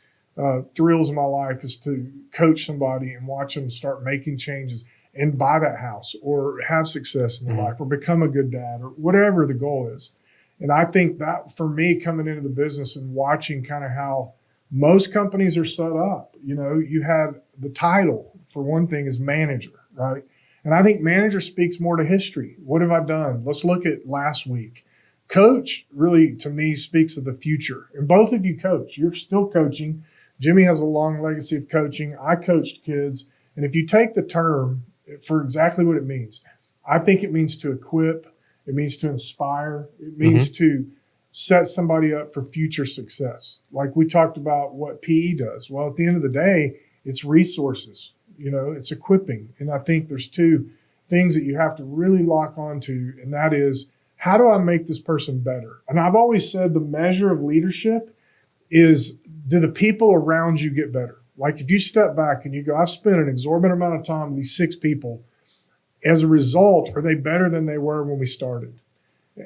Speaker 3: thrills in my life is to coach somebody and watch them start making changes and buy that house or have success in their life or become a good dad or whatever the goal is. And I think that for me coming into the business and watching kind of how most companies are set up, you had the title for one thing is manager, right? And I think manager speaks more to history. What have I done? Let's look at last week. Coach really, to me, speaks of the future. And both of you coach. You're still coaching. Jimmy has a long legacy of coaching. I coached kids. And if you take the term for exactly what it means, I think it means to equip. It means to inspire. It means to set somebody up for future success. Like we talked about what PE does. Well, at the end of the day, it's resources. It's equipping. And I think there's two. things that you have to really lock onto, and that is, how do I make this person better? And I've always said the measure of leadership is, do the people around you get better? Like if you step back and you go, I've spent an exorbitant amount of time with these 6 people. As a result, are they better than they were when we started?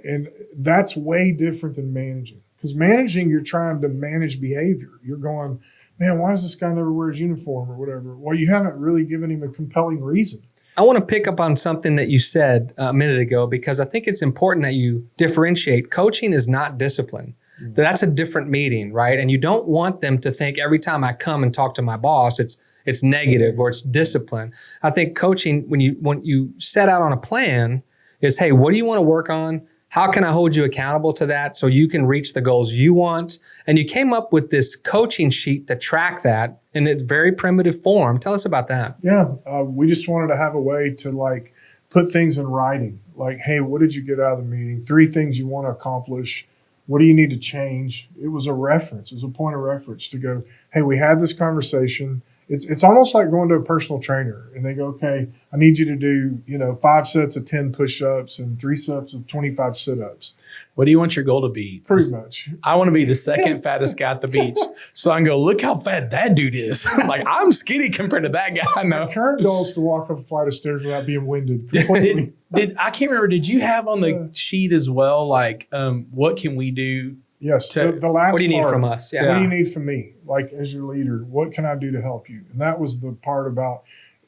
Speaker 3: And that's way different than managing. Because managing, you're trying to manage behavior. You're going, man, why does this guy never wear his uniform or whatever? Well, you haven't really given him a compelling reason.
Speaker 2: I want to pick up on something that you said a minute ago, because I think it's important that you differentiate. Coaching is not discipline. That's a different meeting, right? And you don't want them to think every time I come and talk to my boss, it's negative or it's discipline. I think coaching, when you set out on a plan, is, hey, what do you want to work on? How can I hold you accountable to that so you can reach the goals you want? And you came up with this coaching sheet to track that in a very primitive form. Tell us about that.
Speaker 3: Yeah, we just wanted to have a way to like put things in writing. Like, hey, what did you get out of the meeting? 3 things you want to accomplish. What do you need to change? It was a reference. It was a point of reference to go, hey, we had this conversation. It's almost like going to a personal trainer and they go, okay, I need you to do, 5 sets of 10 push-ups and 3 sets of 25 sit-ups.
Speaker 1: What do you want your goal to be?
Speaker 3: Pretty much.
Speaker 1: I want to be the second fattest guy at the beach. So I can go, look how fat that dude is. Like, I'm skinny compared to that guy. No.
Speaker 3: My current goal is to walk up a flight of stairs without being winded completely.
Speaker 1: I can't remember, did you have on the sheet as well, like, what can we do?
Speaker 3: Yes. The last
Speaker 2: What do you need
Speaker 3: part,
Speaker 2: from us?
Speaker 3: What do you need from me? Like, as your leader, what can I do to help you? And that was the part about,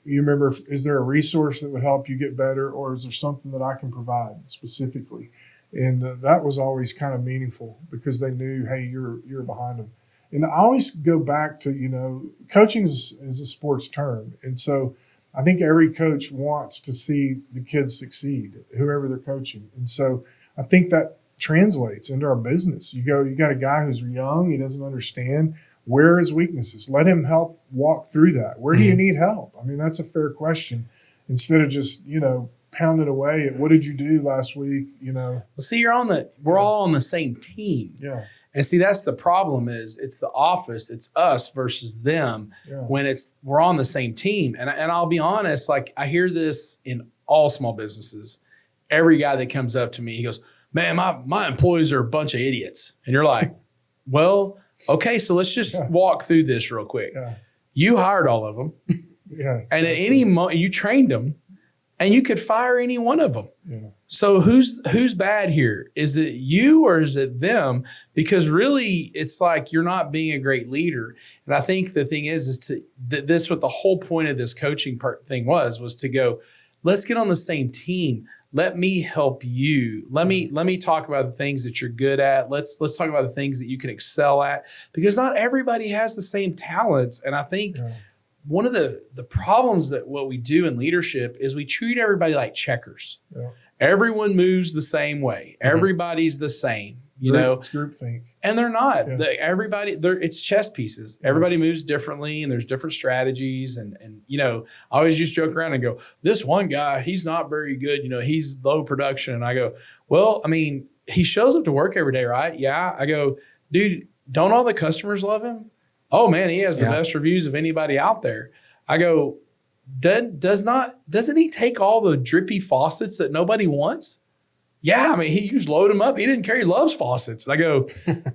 Speaker 3: you remember, is there a resource that would help you get better, or is there something that I can provide specifically? And that was always kind of meaningful because they knew, hey, you're behind them. And I always go back to, coaching is a sports term. And so I think every coach wants to see the kids succeed, whoever they're coaching. And so I think that translates into our business. You got a guy who's young, he doesn't understand. Where are his weaknesses? Let him help walk through that. Where do you need help? I mean, that's a fair question. Instead of just, pounding away at what did you do last week,
Speaker 1: Well, see, we're all on the same team.
Speaker 3: Yeah.
Speaker 1: And see, that's the problem is it's the office, it's us versus them when we're on the same team. And I'll be honest, like I hear this in all small businesses. Every guy that comes up to me, he goes, man, my employees are a bunch of idiots. And you're like, well, okay, so let's just walk through this real quick.
Speaker 3: Yeah.
Speaker 1: You hired all of them.
Speaker 3: Yeah.
Speaker 1: And at any moment you trained them and you could fire any one of them.
Speaker 3: Yeah.
Speaker 1: So who's bad here? Is it you or is it them? Because really it's like you're not being a great leader. And I think the thing is this what the whole point of this coaching thing was to go, let's get on the same team. Let me help you. Let me talk about the things that you're good at. Let's talk about the things that you can excel at, because not everybody has the same talents. And I think one of the problems that what we do in leadership is we treat everybody like checkers. Yeah. Everyone moves the same way. Mm-hmm. Everybody's the same,
Speaker 3: It's groupthink.
Speaker 1: And they're not. Yeah. It's chess pieces. Everybody moves differently and there's different strategies. And I always just joke around and go, this one guy, he's not very good. He's low production. And I go, well, I mean, he shows up to work every day, right? Yeah. I go, dude, don't all the customers love him? Oh man, he has the best reviews of anybody out there. I go, doesn't he take all the drippy faucets that nobody wants? Yeah, I mean, he used load them up. He didn't care. He loves faucets. And I go,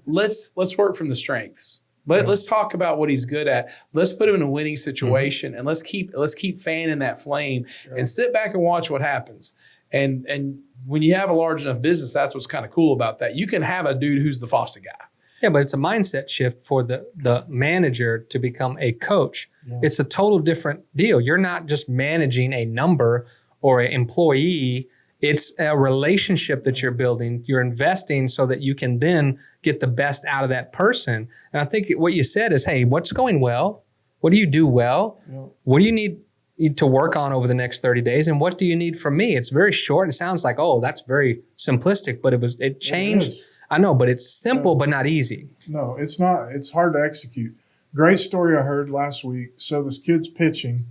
Speaker 1: let's work from the strengths. Let's talk about what he's good at. Let's put him in a winning situation, and let's keep fanning that flame and sit back and watch what happens. And when you have a large enough business, that's what's kind of cool about that. You can have a dude who's the faucet guy.
Speaker 2: Yeah, but it's a mindset shift for the manager to become a coach. Yeah. It's a total different deal. You're not just managing a number or an employee. It's a relationship that you're building. You're investing so that you can then get the best out of that person. And I think what you said is, hey, what's going well? What do you do well? Yeah. What do you need to work on over the next 30 days? And what do you need from me? It's very short. It sounds like, oh, that's very simplistic, but it changed. Yeah, I know, but it's simple, but not easy.
Speaker 3: No, it's not. It's hard to execute. Great story I heard last week. So this kid's pitching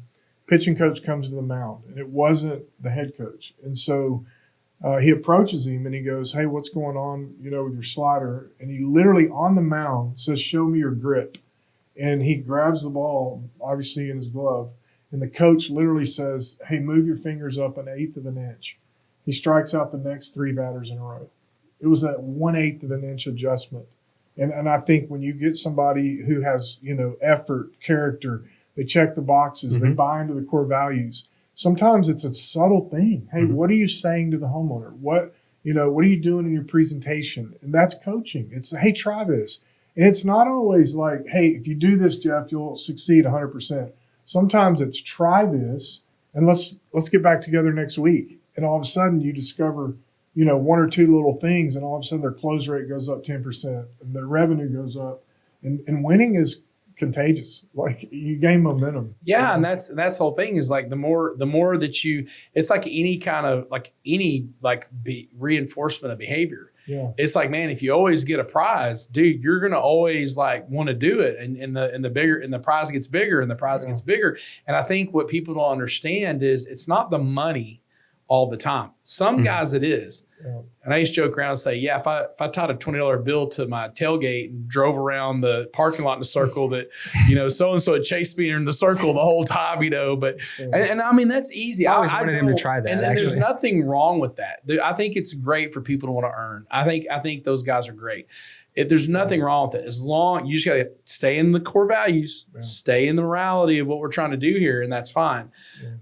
Speaker 3: coach comes to the mound, and it wasn't the head coach. And so he approaches him and he goes, hey, what's going on, with your slider? And he literally on the mound says, show me your grip. And he grabs the ball, obviously in his glove, and the coach literally says, hey, move your fingers up 1/8 of an inch. He strikes out the next 3 batters in a row. It was that 1/8 of an inch adjustment. And I think when you get somebody who has, effort, character, they check the boxes, they buy into the core values. Sometimes it's a subtle thing. Hey, what are you saying to the homeowner? What are you doing in your presentation? And that's coaching. It's, hey, try this. And it's not always like, hey, if you do this, Jeff, you'll succeed 100%. Sometimes it's try this and let's get back together next week. And all of a sudden you discover, 1 or 2 little things, and all of a sudden their close rate goes up 10% and their revenue goes up. And winning is contagious. Like, you gain momentum.
Speaker 1: Yeah. And that's the whole thing is like, the more that it's like any kind of reinforcement of behavior.
Speaker 3: Yeah.
Speaker 1: It's like, man, if you always get a prize, dude, you're going to always like want to do it. And the prize gets bigger and the prize gets bigger. And I think what people don't understand is it's not the money all the time. Some guys it is. Yeah. And I used to joke around and say, yeah, if I tied a $20 bill to my tailgate and drove around the parking lot in a circle that, so-and-so had chased me in the circle the whole time, but, and I mean, that's easy.
Speaker 2: I always wanted him to try that.
Speaker 1: And there's nothing wrong with that. I think it's great for people to want to earn. I think those guys are great. If there's nothing wrong with it, as long you just got to stay in the core values, stay in the morality of what we're trying to do here, and that's fine.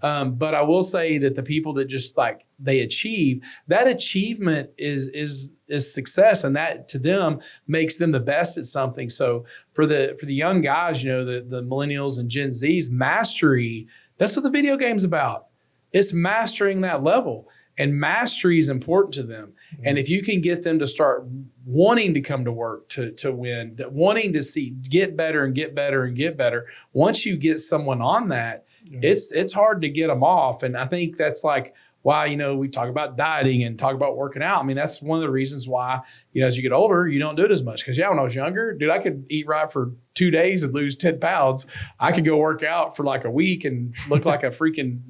Speaker 1: Yeah. But I will say that the people that just like they achieve, that achievement is success, and that to them makes them the best at something. So for the young guys, the millennials and Gen Zs, mastery, that's what the video game's about. It's mastering that level. And mastery is important to them. And if you can get them to start wanting to come to work to win, wanting to get better and get better and get better, once you get someone on that, it's hard to get them off. And I think that's like why, we talk about dieting and talk about working out. I mean, that's one of the reasons why, as you get older, you don't do it as much. Because when I was younger, dude, I could eat right for 2 days and lose 10 pounds. I could go work out for like a week and look like a freaking,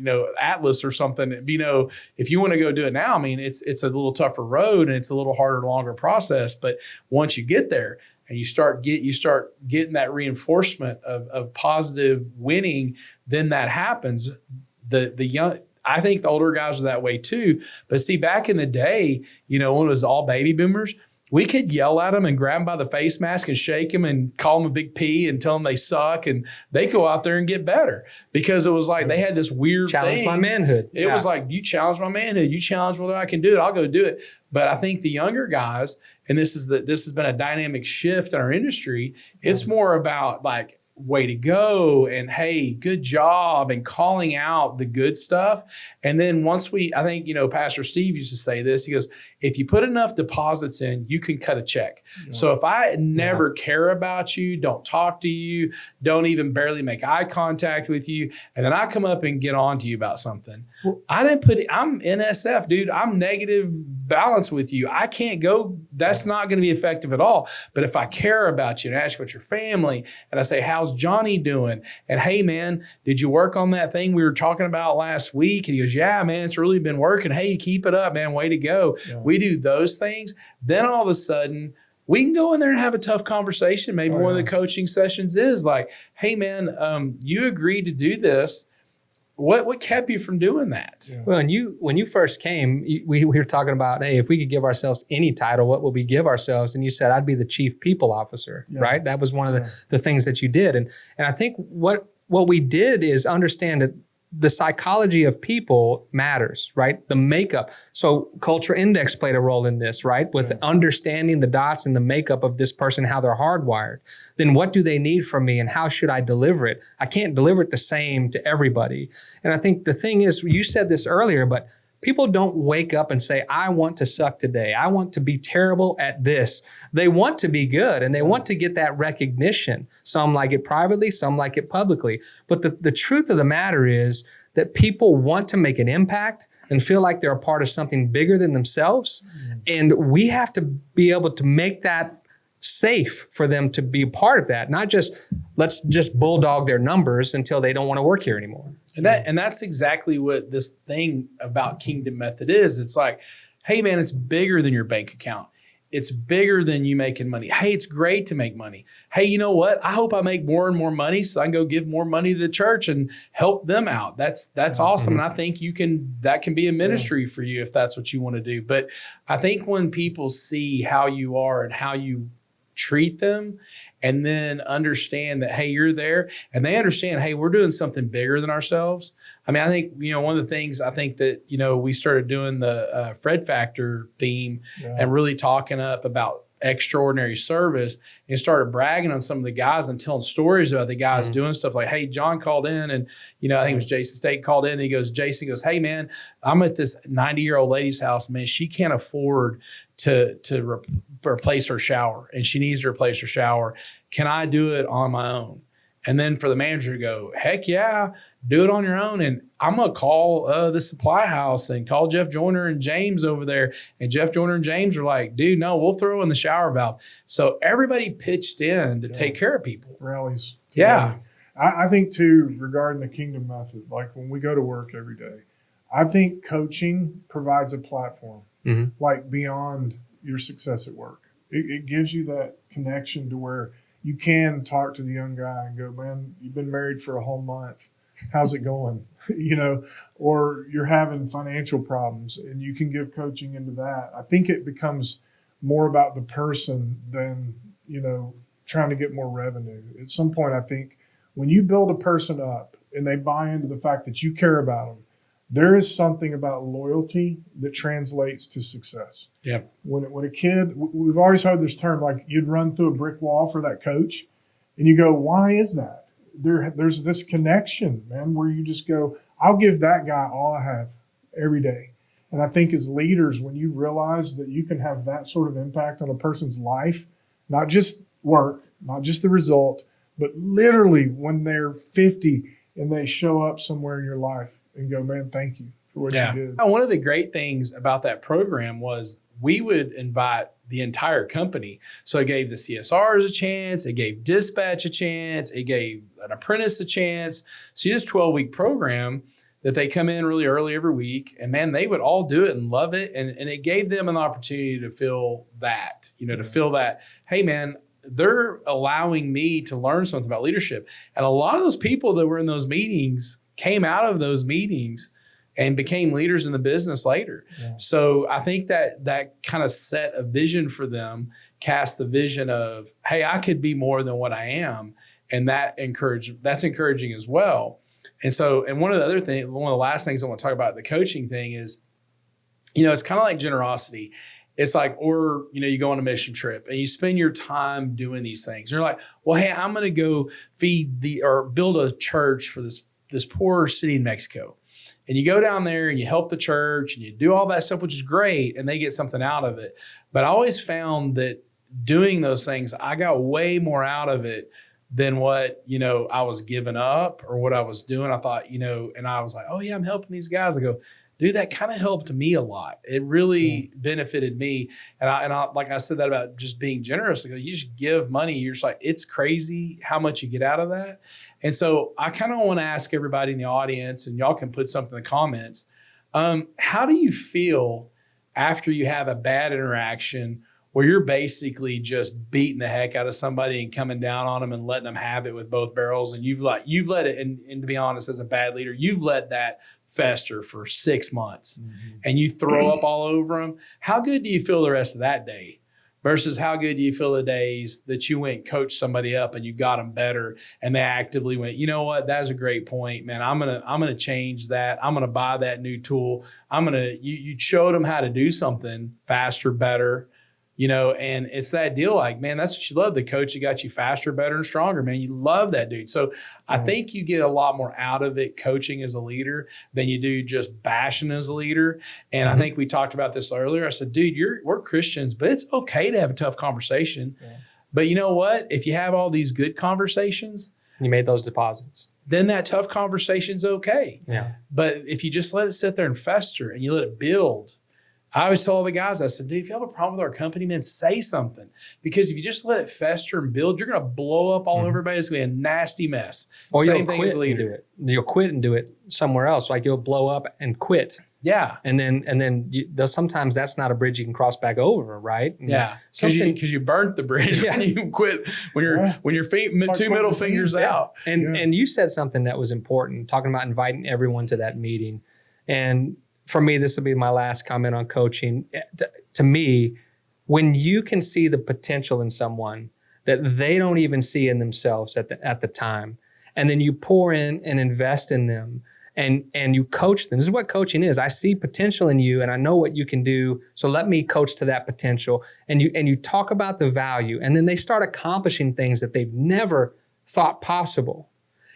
Speaker 1: Atlas or something. If you want to go do it now, I mean, it's a little tougher road and it's a little harder, longer process. But once you get there and you start getting that reinforcement of positive winning, then that happens. I think the older guys are that way too. But see, back in the day, when it was all baby boomers, we could yell at them and grab them by the face mask and shake them and call them a big P and tell them they suck. And they go out there and get better because it was like they had this weird
Speaker 2: challenge
Speaker 1: thing.
Speaker 2: My manhood.
Speaker 1: It was like, you challenge my manhood. You challenge whether I can do it. I'll go do it. But I think the younger guys, and this has been a dynamic shift in our industry. It's more about like, way to go and hey, good job and calling out the good stuff. And then I think, Pastor Steve used to say this, he goes, if you put enough deposits in, you can cut a check. Yeah. So if I never care about you, don't talk to you, don't even barely make eye contact with you, and then I come up and get on to you about something, I'm NSF, dude. I'm negative balance with you. I can't go. That's not going to be effective at all. But if I care about you and ask about your family and I say, how's Johnny doing? And hey, man, did you work on that thing we were talking about last week? And he goes, yeah, man, it's really been working. Hey, keep it up, man. Way to go. Yeah. We do those things. Then all of a sudden, we can go in there and have a tough conversation. Maybe one of the coaching sessions is like, hey, man, you agreed to do this. What kept you from doing that?
Speaker 2: Yeah. Well, and when you first came, we were talking about, hey, if we could give ourselves any title, what would we give ourselves? And you said, I'd be the chief people officer, right? That was one of the things that you did. And I think what we did is understand that the psychology of people matters, right? The makeup. So culture index played a role in this, right? With understanding the dots and the makeup of this person, how they're hardwired. Then what do they need from me and how should I deliver it? I can't deliver it the same to everybody. And I think the thing is, you said this earlier, but people don't wake up and say, I want to suck today. I want to be terrible at this. They want to be good and they want to get that recognition. Some like it privately, some like it publicly. But the truth of the matter is that people want to make an impact and feel like they're a part of something bigger than themselves. And we have to be able to make that safe for them to be a part of that, not just let's just bulldog their numbers until they don't want to work here anymore.
Speaker 1: And that's exactly what this thing about Kingdom Method is. It's like, hey man, it's bigger than your bank account. it's bigger than you making money. Hey, it's great to make money. Hey, you know what? I hope I make more and more money so I can go give more money to the church and help them out. That's awesome. And I think that can be a ministry for you if that's what you want to do. But I think when people see how you are and how you treat them, and then understand that, hey, you're there, and they understand, hey, we're doing something bigger than ourselves. I mean, I think, one of the things I think that, we started doing the Fred Factor theme and really talking up about extraordinary service and started bragging on some of the guys and telling stories about the guys doing stuff like, hey, John called in and, I think it was Jason State called in and Jason goes, hey, man, I'm at this 90-year-old lady's house, man. She can't afford to replace her shower and she needs to replace her shower. Can I do it on my own? And then for the manager to go, heck yeah, do it on your own. And I'm going to call the supply house and call Jeff Joyner and James over there. And Jeff Joyner and James are like, dude, no, we'll throw in the shower valve. So everybody pitched in to take care of people.
Speaker 3: Rallies.
Speaker 1: Yeah.
Speaker 3: I think too, regarding the Kingdom Method, like when we go to work every day, I think coaching provides a platform, like beyond your success at work. It gives you that connection to where you can talk to the young guy and go, man, you've been married for a whole month. How's it going? Or you're having financial problems and you can give coaching into that. I think it becomes more about the person than, trying to get more revenue. At some point, I think when you build a person up and they buy into the fact that you care about them, there is something about loyalty that translates to success.
Speaker 1: Yeah.
Speaker 3: When a kid, we've always heard this term, like you'd run through a brick wall for that coach, and you go, why is that? There's this connection, man, where you just go, I'll give that guy all I have every day. And I think as leaders, when you realize that you can have that sort of impact on a person's life, not just work, not just the result, but literally when they're 50 and they show up somewhere in your life, and go, man, thank you for what you did.
Speaker 1: One of the great things about that program was we would invite the entire company. So it gave the CSRs a chance. It gave dispatch a chance. It gave an apprentice a chance. So this 12-week program that they come in really early every week, and man, they would all do it and love it. And it gave them an opportunity to feel that, to feel that, hey, man, they're allowing me to learn something about leadership. And a lot of those people that were in those meetings came out of those meetings and became leaders in the business later. Yeah. So I think that kind of set a vision for them, cast the vision of, hey, I could be more than what I am. And that's encouraging as well. And one of the last things I want to talk about the coaching thing is, it's kind of like generosity. It's like, or, you go on a mission trip and you spend your time doing these things. You're like, well, hey, I'm going to go build a church for this poor city in Mexico. And you go down there and you help the church and you do all that stuff, which is great. And they get something out of it. But I always found that doing those things, I got way more out of it than what, I was giving up or what I was doing. I thought, and I was like, oh yeah, I'm helping these guys. I go, dude, that kind of helped me a lot. It really benefited me. And I, like I said that about just being generous. I go, you just give money. You're just like, it's crazy how much you get out of that. And so I kind of want to ask everybody in the audience, and y'all can put something in the comments. How do you feel after you have a bad interaction where you're basically just beating the heck out of somebody and coming down on them and letting them have it with both barrels? And you've let it, and to be honest, as a bad leader, you've let that fester for 6 months and you throw up all over them. How good do you feel the rest of that day versus how good do you feel the days that you went and coached somebody up and you got them better and they actively went, you know what, that's a great point, man. I'm going to change that. I'm going to buy that new tool. You showed them how to do something faster, better, and it's that deal like, man, that's what you love. The coach that got you faster, better, and stronger, man. You love that dude. So I think you get a lot more out of it coaching as a leader than you do just bashing as a leader. And I think we talked about this earlier. I said, dude, we're Christians, but it's okay to have a tough conversation. Yeah. But you know what? If you have all these good conversations,
Speaker 2: you made those deposits,
Speaker 1: then that tough conversation's okay.
Speaker 2: Yeah.
Speaker 1: But if you just let it sit there and fester and you let it build, I always tell all the guys, I said, dude, if you have a problem with our company, man, say something. Because if you just let it fester and build, you're going to blow up all over everybody. It's going to be a nasty mess.
Speaker 2: Or you'll quit and do it. You'll quit and do it somewhere else. Like you'll blow up and quit.
Speaker 1: Yeah.
Speaker 2: And then sometimes that's not a bridge you can cross back over, right? And
Speaker 1: Yeah. Because you burnt the bridge when you quit, when your feet,
Speaker 3: like
Speaker 1: two middle fingers out.
Speaker 2: And you said something that was important, talking about inviting everyone to that meeting. And for me, this will be my last comment on coaching. To me, when you can see the potential in someone that they don't even see in themselves at the time, and then you pour in and invest in them, and you coach them. This is what coaching is. I see potential in you and I know what you can do. So let me coach to that potential. And you talk about the value, and then they start accomplishing things that they've never thought possible.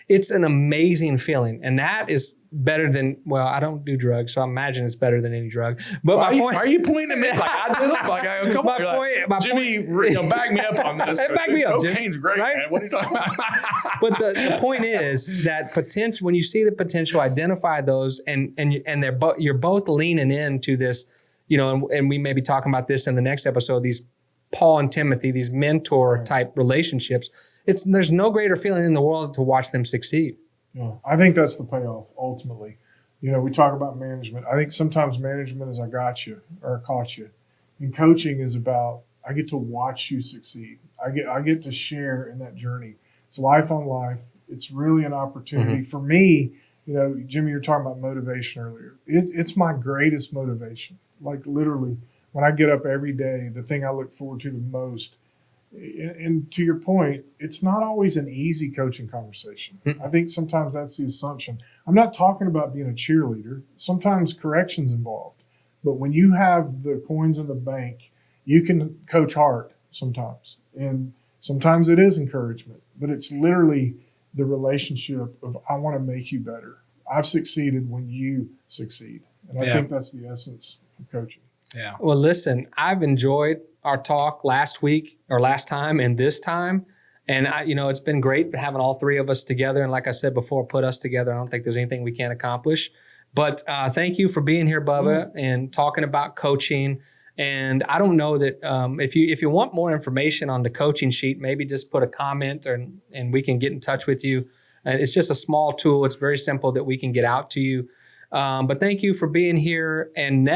Speaker 2: It's an amazing feeling. And that is better than, well, I don't do drugs, so I imagine it's better than any drug. But
Speaker 1: why are you pointing at me like I did it? Like, come on,
Speaker 2: my
Speaker 1: Jimmy,
Speaker 2: point,
Speaker 1: back me up on this.
Speaker 2: Back me up, Jim.
Speaker 1: Cocaine's great,
Speaker 2: Right?
Speaker 1: man. What are you talking about?
Speaker 2: But the point is that potential, when you see the potential, identify those, and you're both leaning into this, and we may be talking about this in the next episode, these Paul and Timothy, these mentor type relationships. There's no greater feeling in the world to watch them succeed.
Speaker 3: Yeah, I think that's the payoff ultimately. We talk about management. I think sometimes management is I got you or I caught you. And coaching is about I get to watch you succeed. I get to share in that journey. It's life on life. It's really an opportunity for me. Jimmy, you're talking about motivation earlier. It's my greatest motivation. Like literally, when I get up every day, the thing I look forward to the most. And to your point, it's not always an easy coaching conversation. I think sometimes that's the assumption. I'm not talking about being a cheerleader. Sometimes correction's involved. But when you have the coins in the bank, you can coach hard sometimes. And sometimes it is encouragement. But it's literally the relationship of I want to make you better. I've succeeded when you succeed. And I think that's the essence of coaching.
Speaker 1: Yeah.
Speaker 2: Well, listen, I've enjoyed our talk last time and this time. And it's been great having all three of us together. And like I said before, put us together. I don't think there's anything we can't accomplish. But thank you for being here, Bubba, and talking about coaching. And I don't know that if you want more information on the coaching sheet, maybe just put a comment and we can get in touch with you. And it's just a small tool. It's very simple that we can get out to you. But thank you for being here. And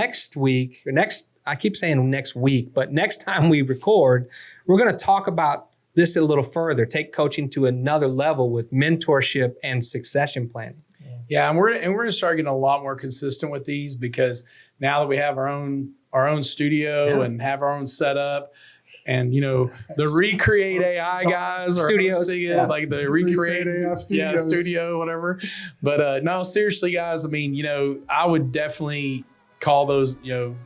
Speaker 2: I keep saying next week, but next time we record, we're going to talk about this a little further, take coaching to another level with mentorship and succession planning.
Speaker 1: Yeah, and we're going to start getting a lot more consistent with these because now that we have our own studio and have our own setup, and the Recreate AI guys are
Speaker 2: studios,
Speaker 1: like the Recreate
Speaker 3: AI
Speaker 1: studio, whatever. But no, seriously, guys. I mean, I would definitely call those,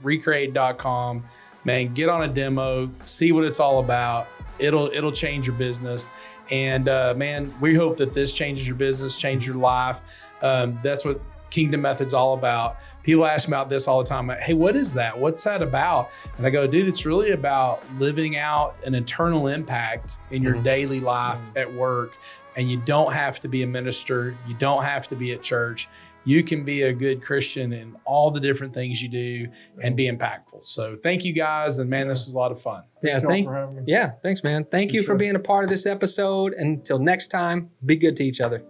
Speaker 1: recreate.com, man, get on a demo, see what it's all about. It'll change your business. And man, we hope that this changes your business, change your life. That's what Kingdom Method's all about. People ask me about this all the time. Hey, what is that? What's that about? And I go, dude, it's really about living out an eternal impact in your daily life at work. And you don't have to be a minister. You don't have to be at church. You can be a good Christian in all the different things you do and be impactful. So thank you guys. And man, this was a lot of fun.
Speaker 2: Thanks, man. Thank you for being a part of this episode. Until next time, be good to each other.